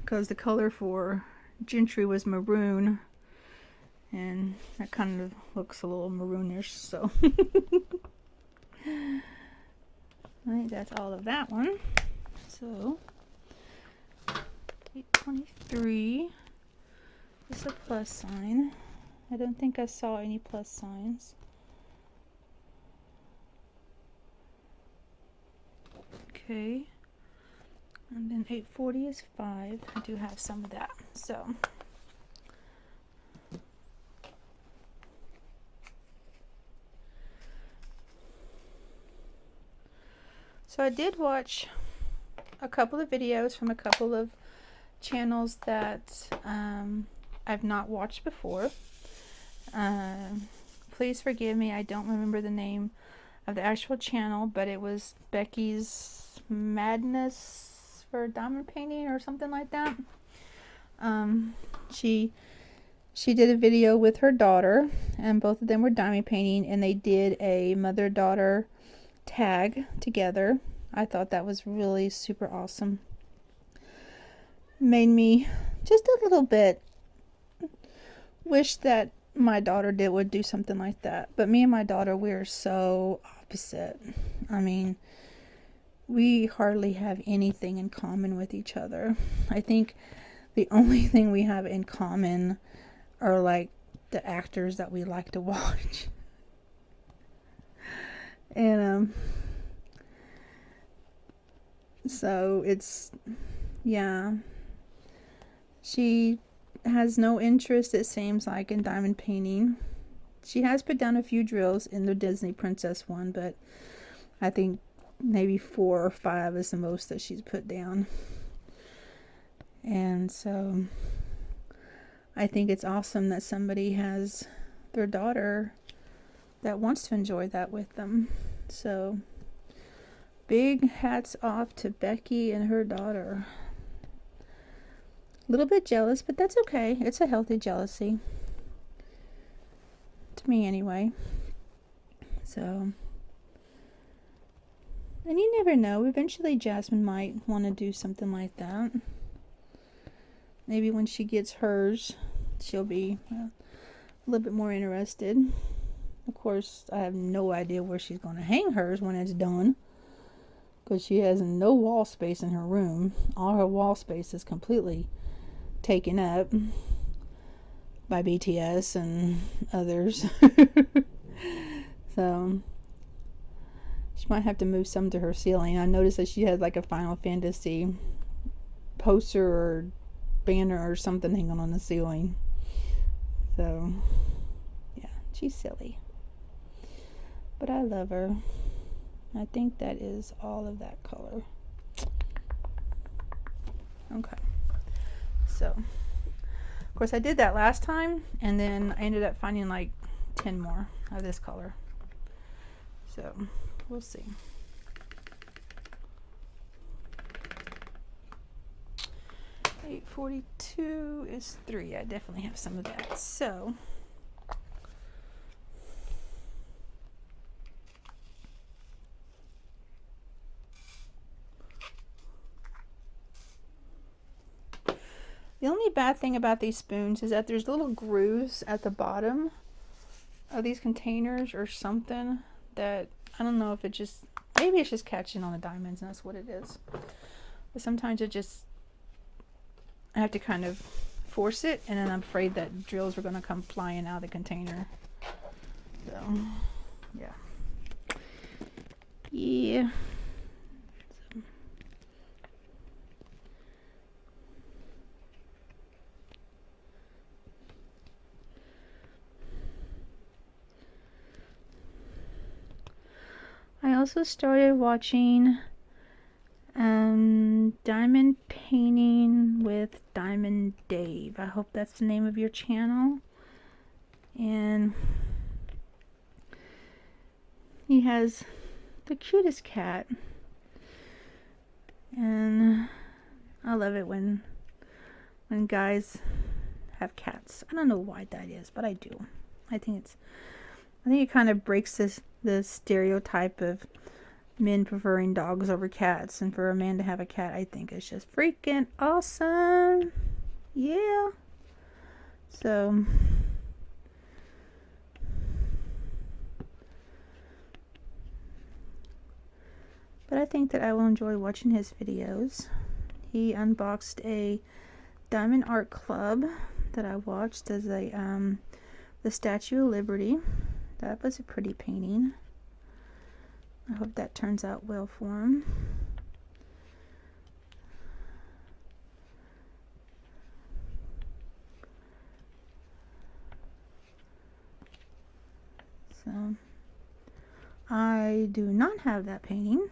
because the color for Gentry was maroon, and that kind of looks a little maroonish, so I think that's all of that one. So 23 is a plus sign. I don't think I saw any plus signs. Okay. And then 840 is 5. I do have some of that. So I did watch a couple of videos from a couple of channels that I've not watched before. Please forgive me, I don't remember the name of the actual channel, but it was Becky's Madness for Diamond Painting or something like that. She did a video with her daughter, and both of them were diamond painting, and they did a mother-daughter tag together. I thought that was really super awesome. Made me just a little bit wish that my daughter would do something like that. But me and my daughter, we're so opposite. I mean, we hardly have anything in common with each other. I think the only thing we have in common are like the actors that we like to watch. And so it's, yeah, she has no interest, it seems like, in diamond painting. She has put down a few drills in the Disney Princess one, but I think maybe 4 or 5 is the most that she's put down. And so I think it's awesome that somebody has their daughter that wants to enjoy that with them. So big hats off to Becky and her daughter. A little bit jealous, but that's okay. It's a healthy jealousy. To me, anyway. So, and you never know. Eventually, Jasmine might want to do something like that. Maybe when she gets hers, she'll be a little bit more interested. Of course, I have no idea where she's going to hang hers when it's done, because she has no wall space in her room. All her wall space is completely taken up by BTS and others. So she might have to move some to her ceiling. I noticed that she had like a Final Fantasy poster or banner or something hanging on the ceiling. So yeah, she's silly, but I love her. I think that is all of that color. Okay, so of course I did that last time, and then I ended up finding like 10 more of this color. So we'll see. $842 is 3. I definitely have some of that. So the only bad thing about these spoons is that there's little grooves at the bottom of these containers or something that I don't know if it just, maybe it's just catching on the diamonds and that's what it is. But sometimes it just, I have to kind of force it, and then I'm afraid that drills are going to come flying out of the container. So, yeah. Yeah. So. I also started watching Diamond Painting with Diamond Dave. I hope that's the name of your channel. And he has the cutest cat. And I love it when guys have cats. I don't know why that is, but I do. I think it kind of breaks the stereotype of men preferring dogs over cats, and for a man to have a cat, I think it's just freaking awesome. Yeah. So but I think that I will enjoy watching his videos. He unboxed a Diamond Art Club that I watched as a the Statue of Liberty. That was a pretty painting. I hope that turns out well for him. So I do not have that painting.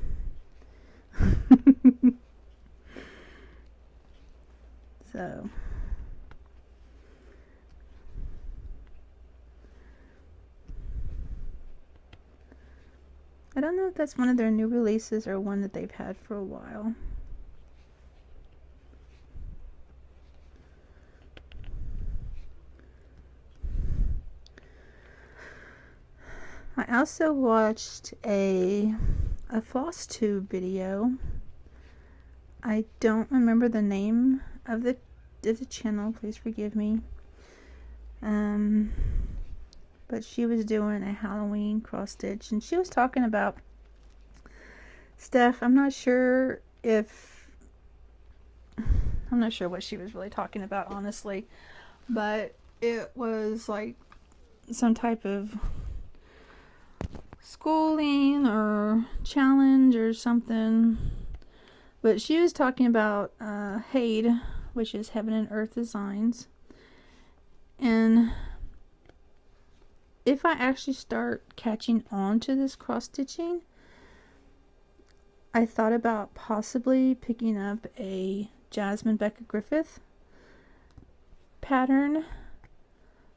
So I don't know if that's one of their new releases or one that they've had for a while. I also watched a floss tube video. I don't remember the name of the channel, please forgive me. But she was doing a Halloween cross stitch, and she was talking about stuff. I'm not sure what she was really talking about, honestly, but it was like some type of schooling or challenge or something. But she was talking about HADE, which is Heaven and Earth Designs. And if I actually start catching on to this cross stitching, I thought about possibly picking up a Jasmine Becca Griffith pattern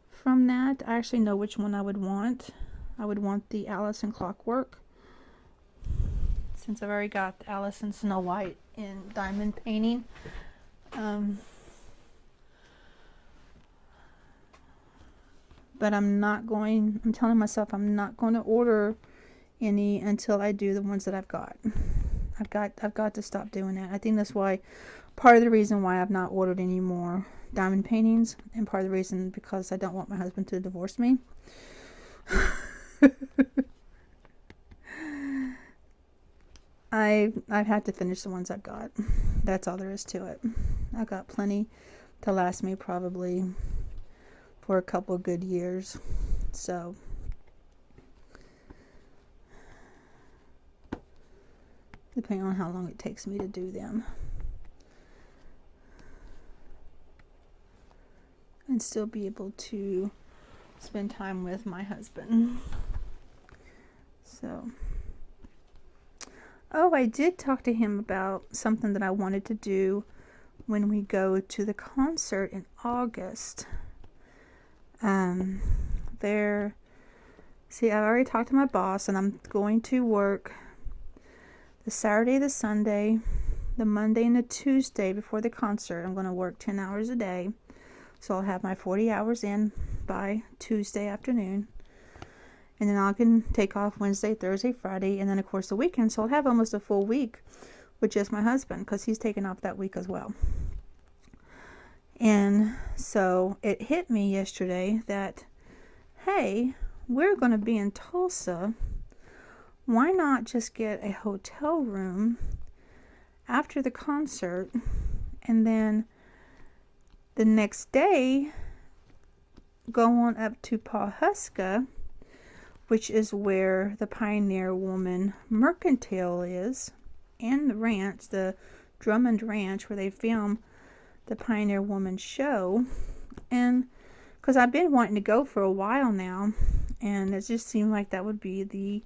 from that. I actually know which one I would want. I would want the Alice in Clockwork, since I've already got Alice in Snow White in diamond painting. But I'm telling myself I'm not going to order any until I do the ones that I've got. I've got to stop doing that. I think that's why, part of the reason why I've not ordered any more diamond paintings, and part of the reason because I don't want my husband to divorce me. I've had to finish the ones I've got. That's all there is to it. I've got plenty to last me probably for a couple of good years. So depending on how long it takes me to do them. And still be able to spend time with my husband. So, oh, I did talk to him about something that I wanted to do when we go to the concert in August. See, I already talked to my boss, and I'm going to work the Saturday, the Sunday, the Monday, and the Tuesday before the concert. I'm going to work 10 hours a day. So I'll have my 40 hours in by Tuesday afternoon. And then I can take off Wednesday, Thursday, Friday, and then of course the weekend. So I'll have almost a full week with just my husband, because he's taking off that week as well. And so it hit me yesterday that, hey, we're going to be in Tulsa. Why not just get a hotel room after the concert, and then the next day go on up to Pawhuska, which is where the Pioneer Woman Mercantile is, and the ranch, the Drummond Ranch, where they film the Pioneer Woman show. And because I've been wanting to go for a while now, and it just seemed like that would be the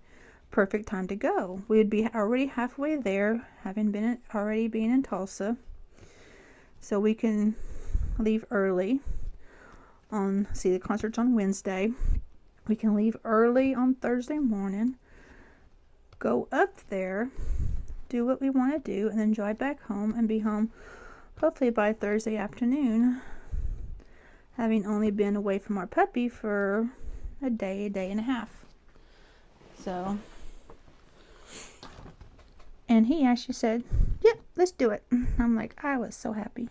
perfect time to go. We would be already halfway there, having been already being in Tulsa, so we can leave early see the concert's on Wednesday. We can leave early on Thursday morning, go up there, do what we want to do, and then drive back home and be home hopefully by Thursday afternoon, having only been away from our puppy for a day and a half. So, and he actually said, yep, let's do it. I'm like, I was so happy.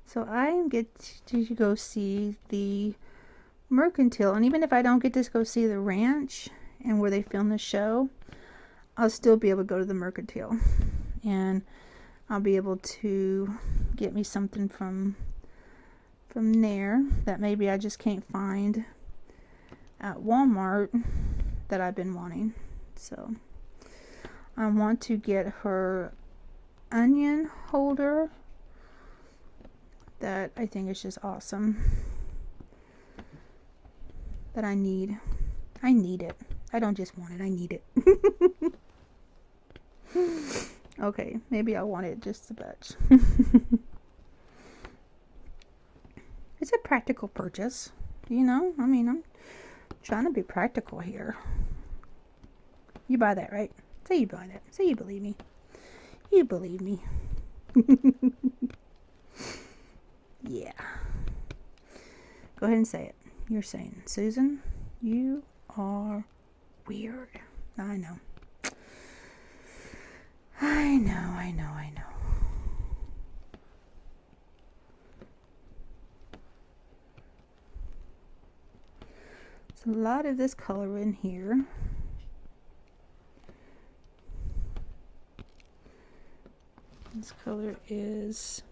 So I get to go see the Mercantile, and even if I don't get to go see the ranch and where they film the show, I'll still be able to go to the Mercantile. And I'll be able to get me something from there that maybe I just can't find at Walmart that I've been wanting. So I want to get her onion holder that I think is just awesome, that I need. I need it. I don't just want it, I need it. Okay, maybe I want it just a batch. It's a practical purchase, you know? I mean, I'm trying to be practical here. You buy that, right? Say you buy that. Say you believe me. You believe me. Yeah. Go ahead and say it. You're saying, Susan, you are weird. I know. I know, I know, I know. There's a lot of this color in here. This color is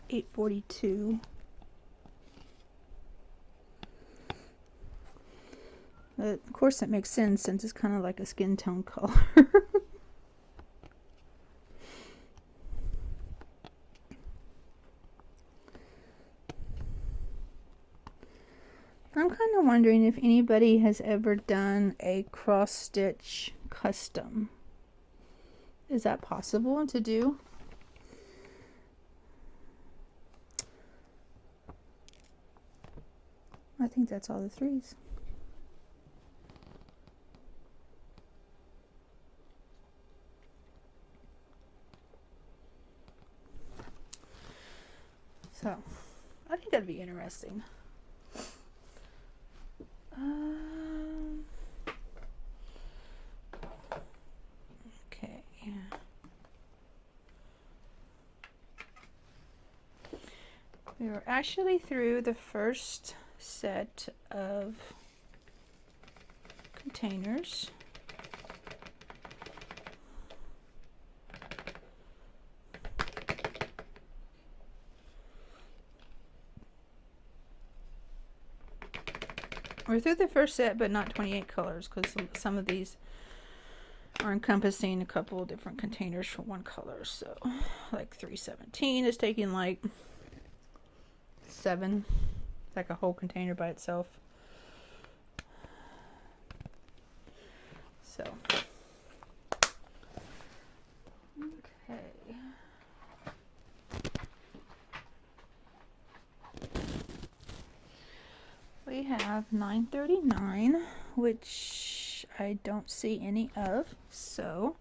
842. Of course that makes sense since it's kind of like a skin tone color. I'm kind of wondering if anybody has ever done a cross stitch custom. Is that possible to do? I think that's all the threes. So, I think that'd be interesting. Okay. We were actually through the first set of containers. We're through the first set, but not 28 colors, because some of these are encompassing a couple of different containers for one color. So, like 317 is taking like 7, like a whole container by itself. So, okay. We have 939, which I don't see any of. So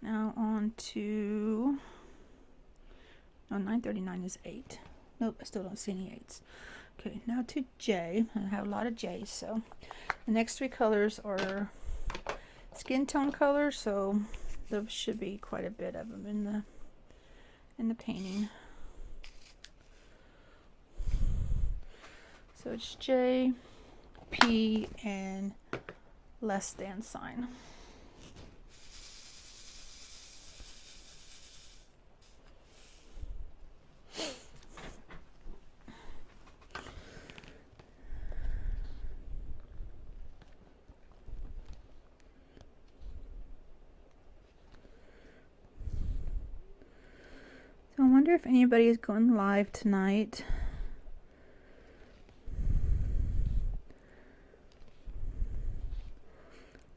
now on to, oh, 939 is 8. Nope, I still don't see any 8s. Okay, now to J. I have a lot of J's. So the next 3 colors are skin tone colors, so there should be quite a bit of them in the painting. So it's J, P, and less than sign. So I wonder if anybody is going live tonight.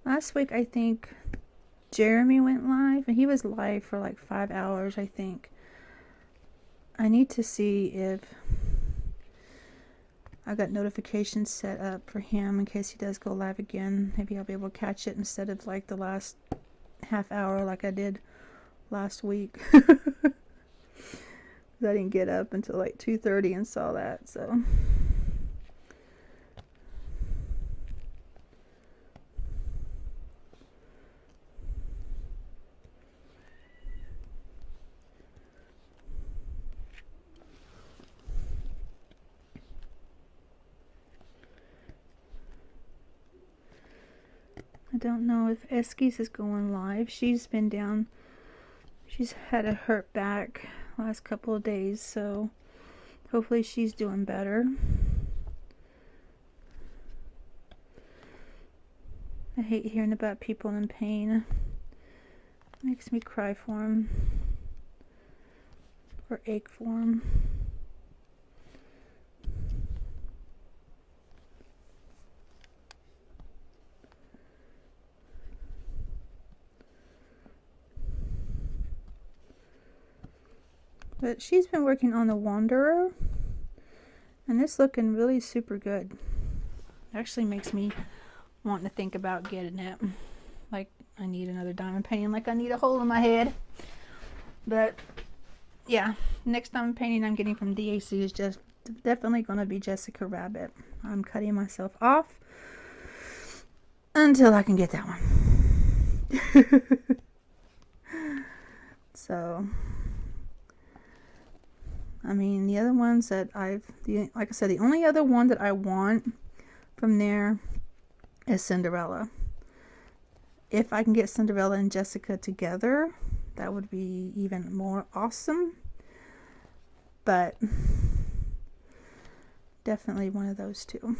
Last week, I think Jeremy went live, and he was live for like 5 hours, I think. I need to see if I got notifications set up for him in case he does go live again. Maybe I'll be able to catch it instead of like the last half hour like I did last week. I didn't get up until like 2:30 and saw that, so. I don't know if Eskies is going live. She's She's had a hurt back last couple of days, so hopefully she's doing better. I hate hearing about people in pain. It makes me cry for them. Or ache for them. But she's been working on the Wanderer, and it's looking really super good. It actually makes me want to think about getting it. Like, I need another diamond painting, like I need a hole in my head. But yeah, next diamond painting I'm getting from DAC is just definitely going to be Jessica Rabbit. I'm cutting myself off until I can get that one. So, I mean, the other ones that like I said, the only other one that I want from there is Cinderella. If I can get Cinderella and Jessica together, that would be even more awesome. But definitely one of those two.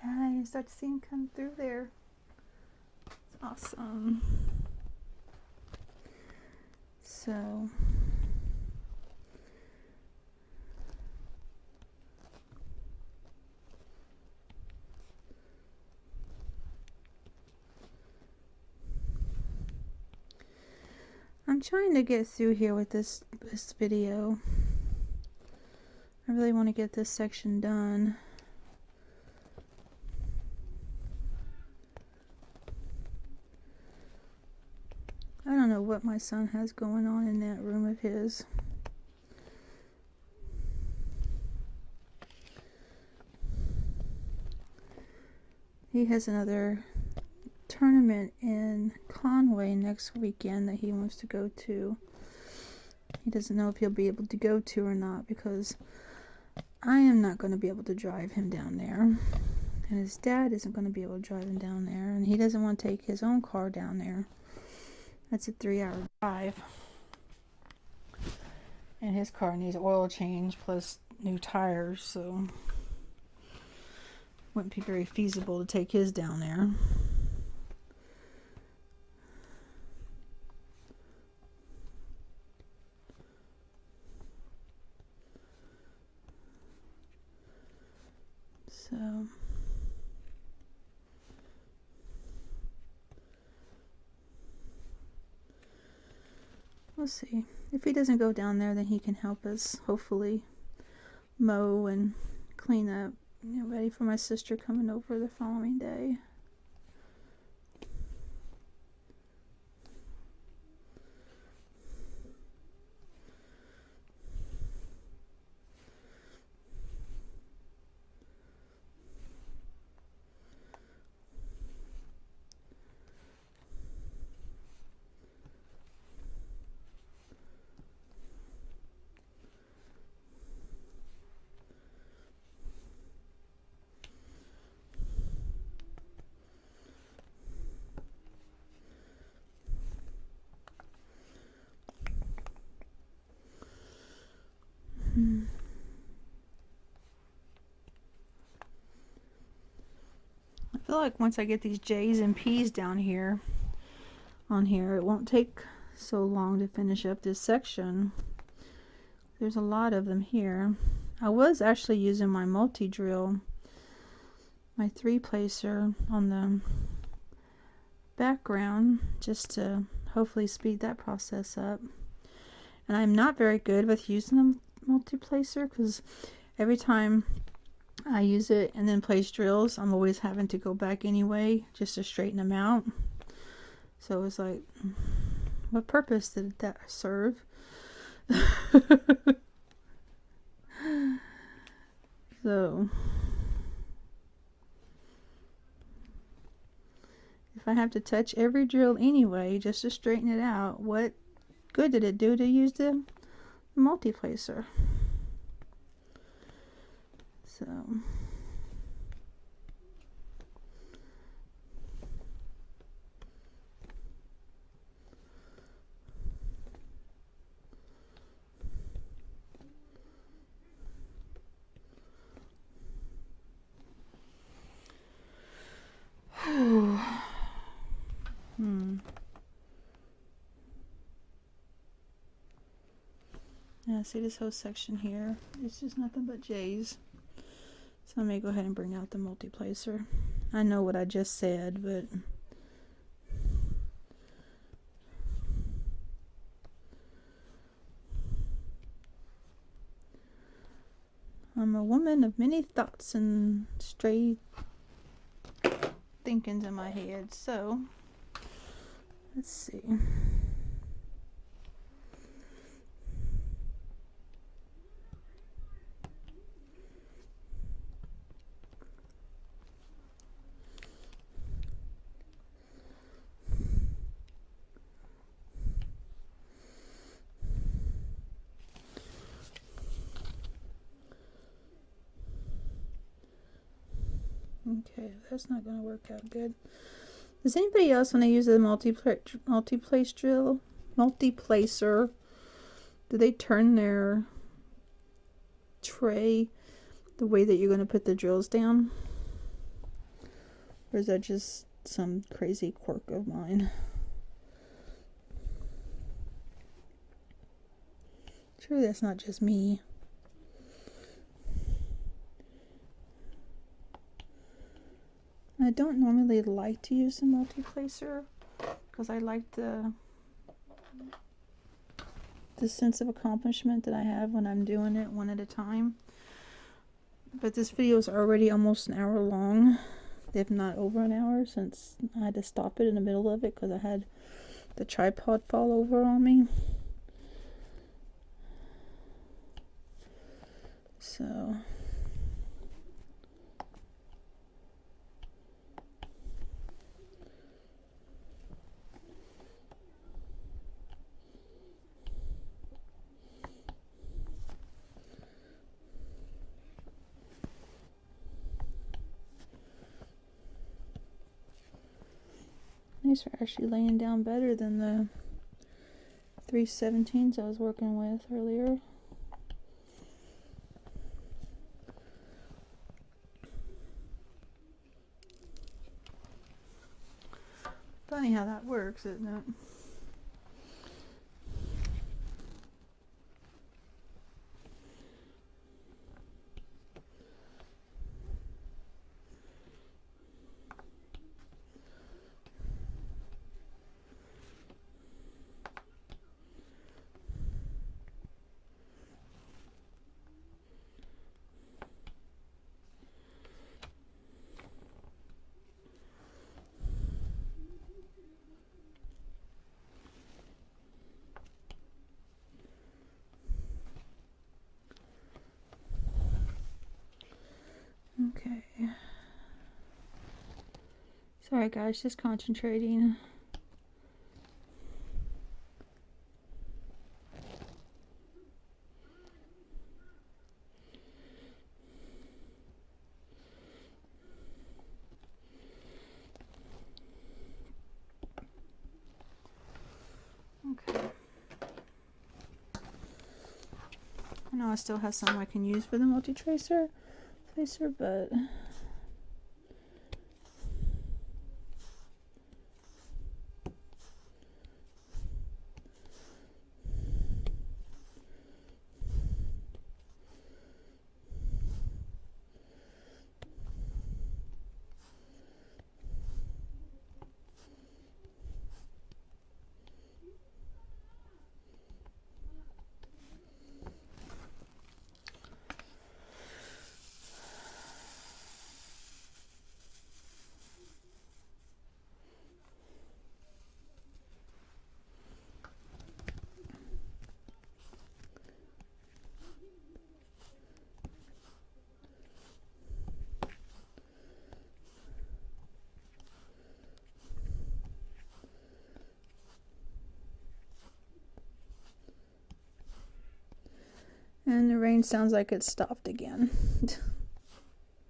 Yeah, you start to see them come through there. It's awesome. So I'm trying to get through here with this video. I really want to get this section done. I don't know what my son has going on in that room of his. He has another tournament in Conway next weekend that he wants to go to. He doesn't know if he'll be able to go to or not, because I am not going to be able to drive him down there, and his dad isn't going to be able to drive him down there, and he doesn't want to take his own car down there. That's a 3-hour drive, and his car needs oil change plus new tires, so wouldn't be very feasible to take his down there. So we'll see. If he doesn't go down there, then he can help us hopefully mow and clean up, ready for my sister coming over the following day. I feel like once I get these J's and P's down here, it won't take so long to finish up this section. There's a lot of them here. I was actually using my multi-drill, my 3-placer on the background, just to hopefully speed that process up. And I'm not very good with using the multi-placer, because every time I use it and then place drills, I'm always having to go back anyway just to straighten them out. So it's like, what purpose did that serve? So If I have to touch every drill anyway just to straighten it out, what good did it do to use the multi-placer? So yeah, see this whole section here? It's just nothing but J's. So I may go ahead and bring out the multi-placer. I know what I just said, but I'm a woman of many thoughts and stray thinkings in my head. So let's see. Okay, that's not going to work out good. Does anybody else, when they use the multi-place drill, multi-placer, do they turn their tray the way that you're going to put the drills down? Or is that just some crazy quirk of mine? Sure, that's not just me. I don't normally like to use the multi-placer because I like the sense of accomplishment that I have when I'm doing it one at a time. But this video is already almost an hour long, if not over an hour, since I had to stop it in the middle of it because I had the tripod fall over on me. So these are actually laying down better than the 317s I was working with earlier. Funny how that works, isn't it? Okay. Sorry guys, just concentrating. Okay. I know I still have some I can use for the multi-placer, but And the rain sounds like it stopped again.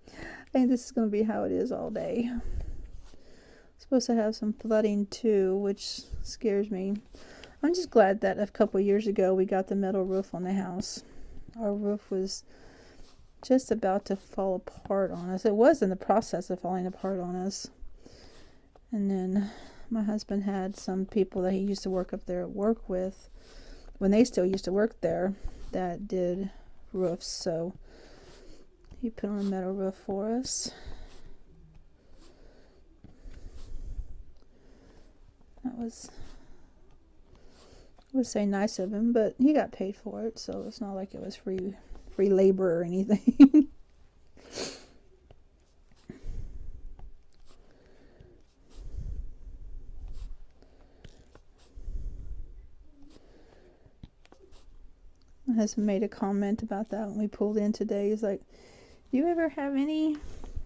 I think this is going to be how it is all day. Supposed to have some flooding too, which scares me. I'm just glad that a couple years ago we got the metal roof on the house. Our roof was just about to fall apart on us. It was in the process of falling apart on us. And then my husband had some people that he used to work up there at work with, when they still used to work there, that did roofs. So he put on a metal roof for us. That was, I would say, nice of him, but he got paid for it, so it's not like it was free labor or anything. My husband made a comment about that when we pulled in today. He's like, "Do you ever have any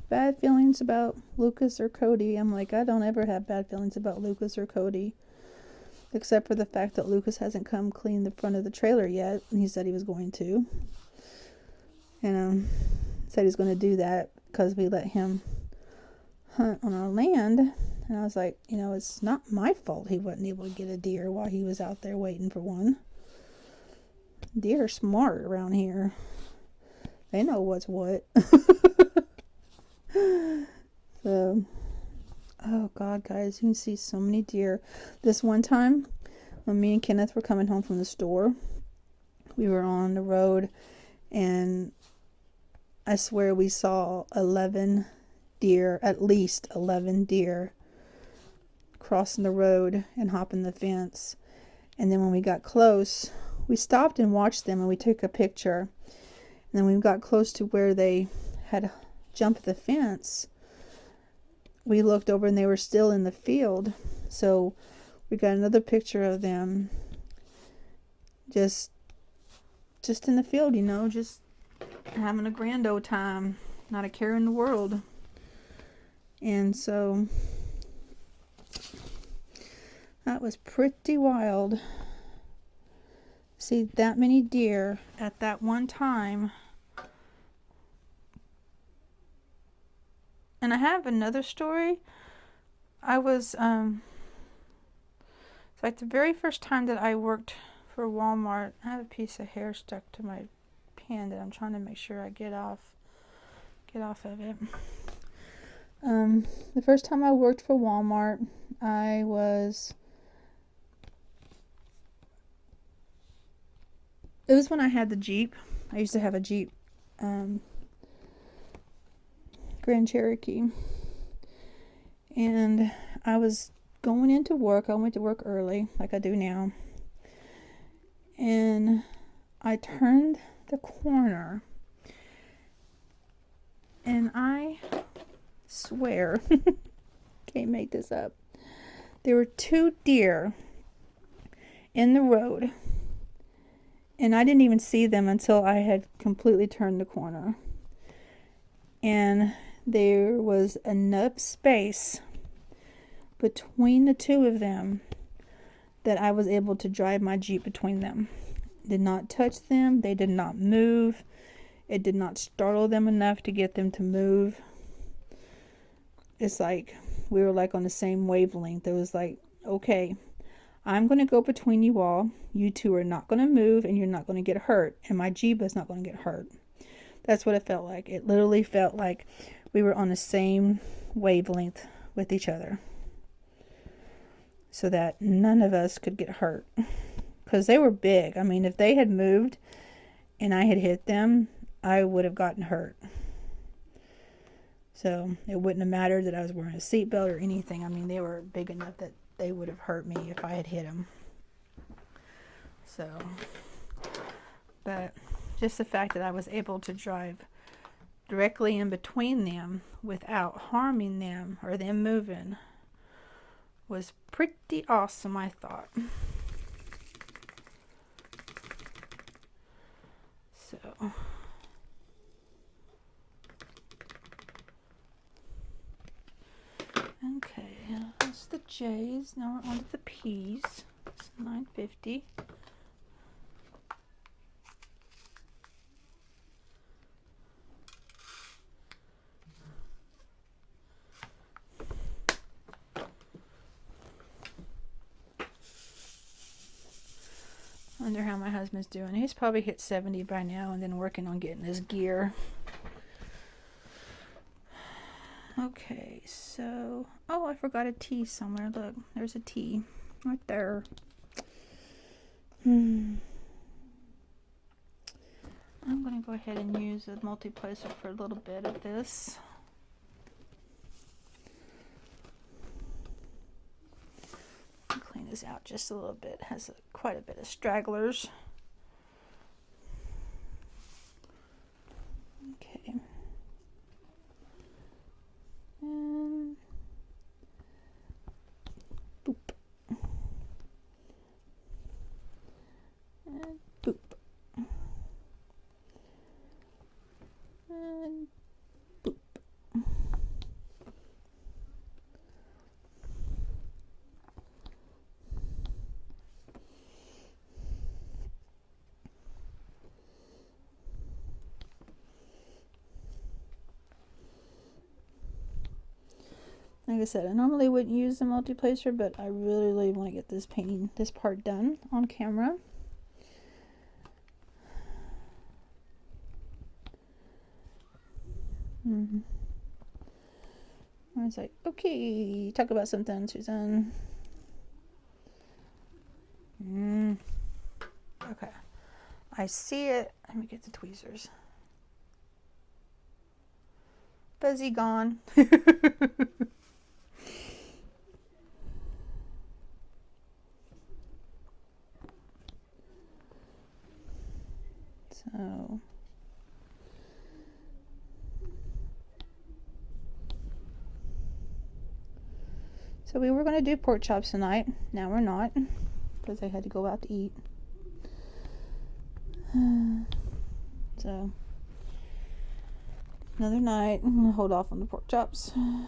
bad feelings about Lucas or Cody?" I'm like, I don't ever have bad feelings about Lucas or Cody, except for the fact that Lucas hasn't come clean the front of the trailer yet, and he said he was going to. And said he's going to do that because we let him hunt on our land. And I was like, it's not my fault he wasn't able to get a deer while he was out there waiting for one. Deer are smart around here. They know what's what. So, oh God, guys, you can see so many deer. This one time, when me and Kenneth were coming home from the store, we were on the road, and I swear we saw 11 deer, at least 11 deer, crossing the road and hopping the fence. And then when we got close, we stopped and watched them, and we took a picture. And then when we got close to where they had jumped the fence, we looked over and they were still in the field. So we got another picture of them just in the field, just having a grand old time, not a care in the world. And so that was pretty wild. See that many deer at that one time. And I have another story. I was it's like the very first time that I worked for Walmart. I have a piece of hair stuck to my pen that I'm trying to make sure I get off of it. The first time I worked for Walmart, it was when I had the Jeep. I used to have a Jeep, Grand Cherokee. And I was going into work. I went to work early, like I do now. And I turned the corner, and I swear, can't make this up, there were 2 deer in the road, and I didn't even see them until I had completely turned the corner. And there was enough space between the 2 of them that I was able to drive my Jeep between them. Did not touch them. They did not move. It did not startle them enough to get them to move. It's like we were like on the same wavelength. It was like, okay, I'm going to go between you all. You 2 are not going to move, and you're not going to get hurt. And my Jeep is not going to get hurt. That's what it felt like. It literally felt like we were on the same wavelength with each other, so that none of us could get hurt. Because they were big. I mean, if they had moved and I had hit them, I would have gotten hurt. So it wouldn't have mattered that I was wearing a seatbelt or anything. I mean, they were big enough that they would have hurt me if I had hit them. So, but just the fact that I was able to drive directly in between them without harming them or them moving was pretty awesome, I thought. So, okay, that's the J's. Now we're on to the P's. It's 9:50. Wonder how my husband's doing. He's probably hit 70 by now and then working on getting his gear. Okay, so... Oh, I forgot a T somewhere. Look, there's a T right there. I'm going to go ahead and use a multi-placer for a little bit of this. Clean this out just a little bit. It has quite a bit of stragglers. Okay. And boop. And boop. And boop. Like I said, I normally wouldn't use the multi-placer, but I really want to get this painting, this part done on camera. I was like, okay, talk about something, Susan. Okay, I see it. Let me get the tweezers. Fuzzy gone. So we were going to do pork chops tonight. Now we're not, because I had to go out to eat. So another night. I'm going to hold off on the pork chops. I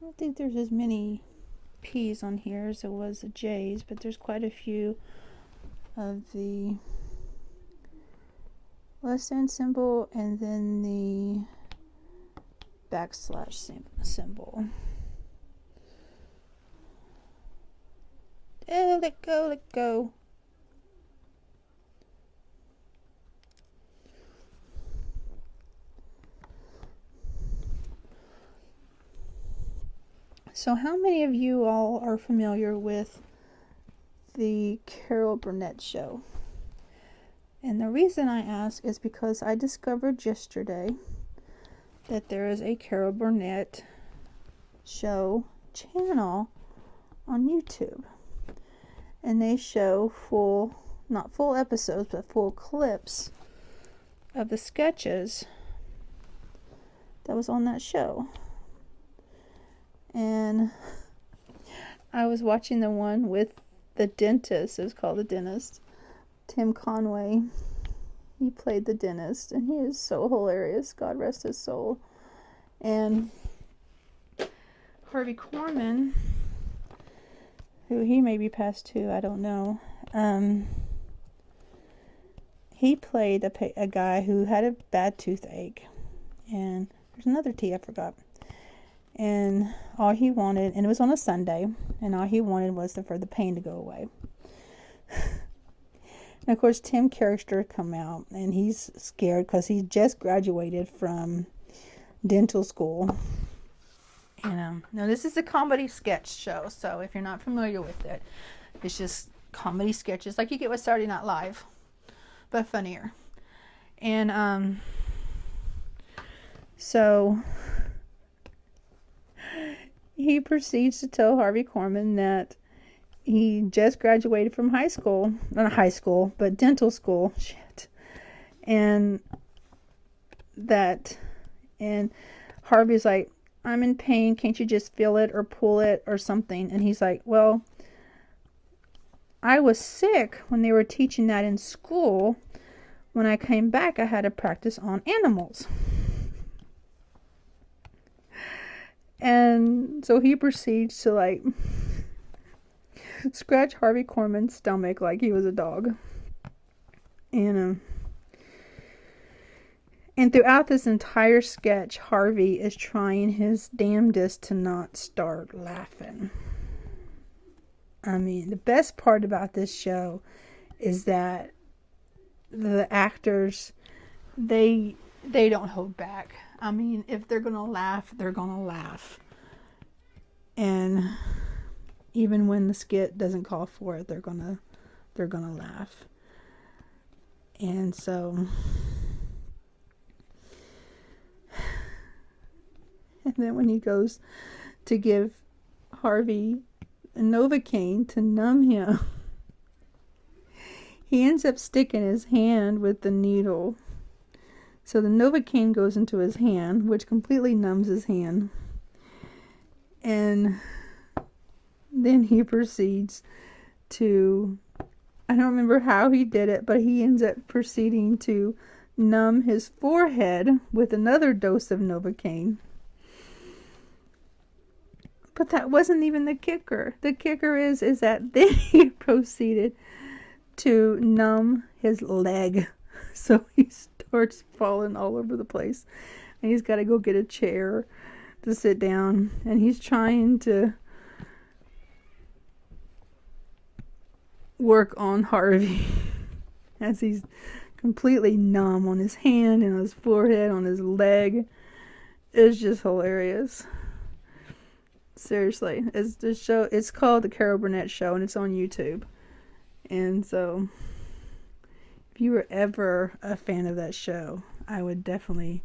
don't think there's as many P's on here as there was the J's, but there's quite a few of the less than symbol and then the backslash symbol. Oh, let go, let go. So how many of you all are familiar with the Carol Burnett show? And the reason I ask is because I discovered yesterday that there is a Carol Burnett show channel on YouTube. And they show not full episodes, but full clips of the sketches that was on that show. And I was watching the one with the dentist. It was called The Dentist. Tim Conway. He played the dentist, and he is so hilarious. God rest his soul. And Harvey Korman, who he may be passed too, I don't know. He played a guy who had a bad toothache. And there's another T I forgot. And all he wanted, and it was on a Sunday, and all he wanted was for the pain to go away. And of course, Tim Character come out, and he's scared because he just graduated from dental school. And now this is a comedy sketch show, so if you're not familiar with it, it's just comedy sketches like you get with Saturday Night Live, but funnier. And so he proceeds to tell Harvey Korman that he just graduated from high school, not high school, but dental school, and Harvey's like, I'm in pain. Can't you just feel it or pull it or something? And he's like, well, I was sick when they were teaching that in school. When I came back, I had to practice on animals. And so he proceeds to like scratch Harvey Korman's stomach like he was a dog. And throughout this entire sketch, Harvey is trying his damnedest to not start laughing. I mean, the best part about this show is that the actors, they don't hold back. I mean, if they're gonna laugh, they're gonna laugh. And even when the skit doesn't call for it, they're gonna laugh. And so, and then when he goes to give Harvey a Novocaine to numb him, he ends up sticking his hand with the needle. So the Novocaine goes into his hand, which completely numbs his hand. And then he proceeds to, I don't remember how he did it, but he ends up proceeding to numb his forehead with another dose of Novocaine. But that wasn't even the kicker. The kicker is that then he proceeded to numb his leg. So he starts falling all over the place. And he's got to go get a chair to sit down. And he's trying to work on Harvey as he's completely numb on his hand and on his forehead, on his leg. It's just hilarious. Seriously, it's called The Carol Burnett Show, and it's on YouTube. And so, if you were ever a fan of that show, I would definitely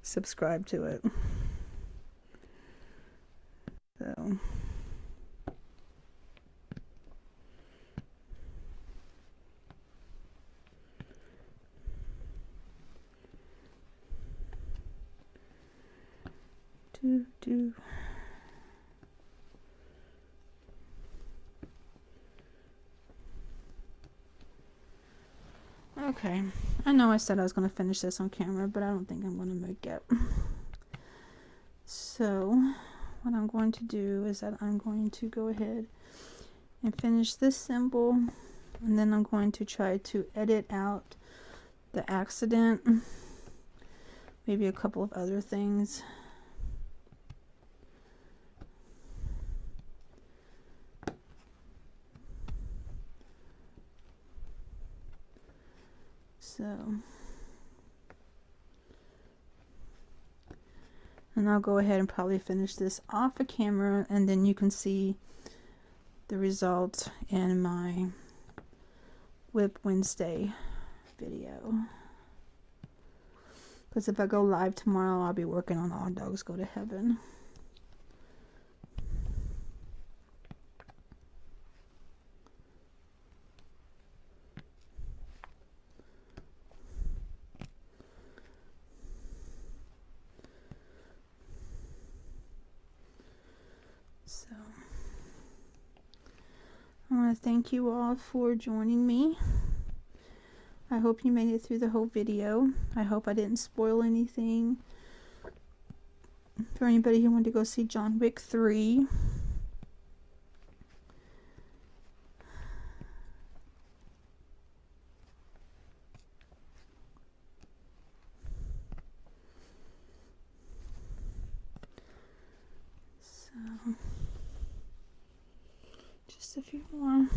subscribe to it. So, Okay, I know I said I was going to finish this on camera, but I don't think I'm going to make it. So, what I'm going to do is that I'm going to go ahead and finish this symbol, and then I'm going to try to edit out the accident, maybe a couple of other things. So, and I'll go ahead and probably finish this off of camera, and then you can see the result in my Whip Wednesday video. Because if I go live tomorrow, I'll be working on All Dogs Go to Heaven. So, I want to thank you all for joining me. I hope you made it through the whole video. I hope I didn't spoil anything for anybody who wanted to go see John Wick 3. So, just a few more.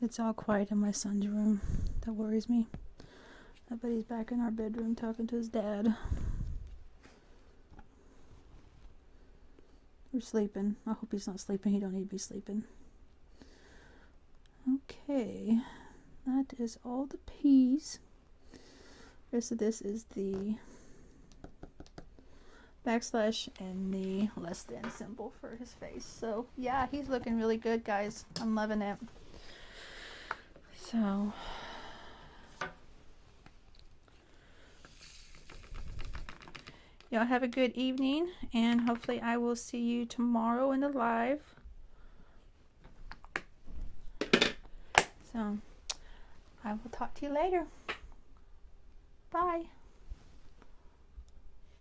It's all quiet in my son's room. That worries me. I bet he's back in our bedroom talking to his dad. We're sleeping. I hope he's not sleeping. He don't need to be sleeping. Okay. That is all the P's. The rest of this is the backslash and the less than symbol for his face. So yeah, he's looking really good, guys. I'm loving it. So y'all have a good evening, and hopefully I will see you tomorrow in the live. So I will talk to you later. Bye.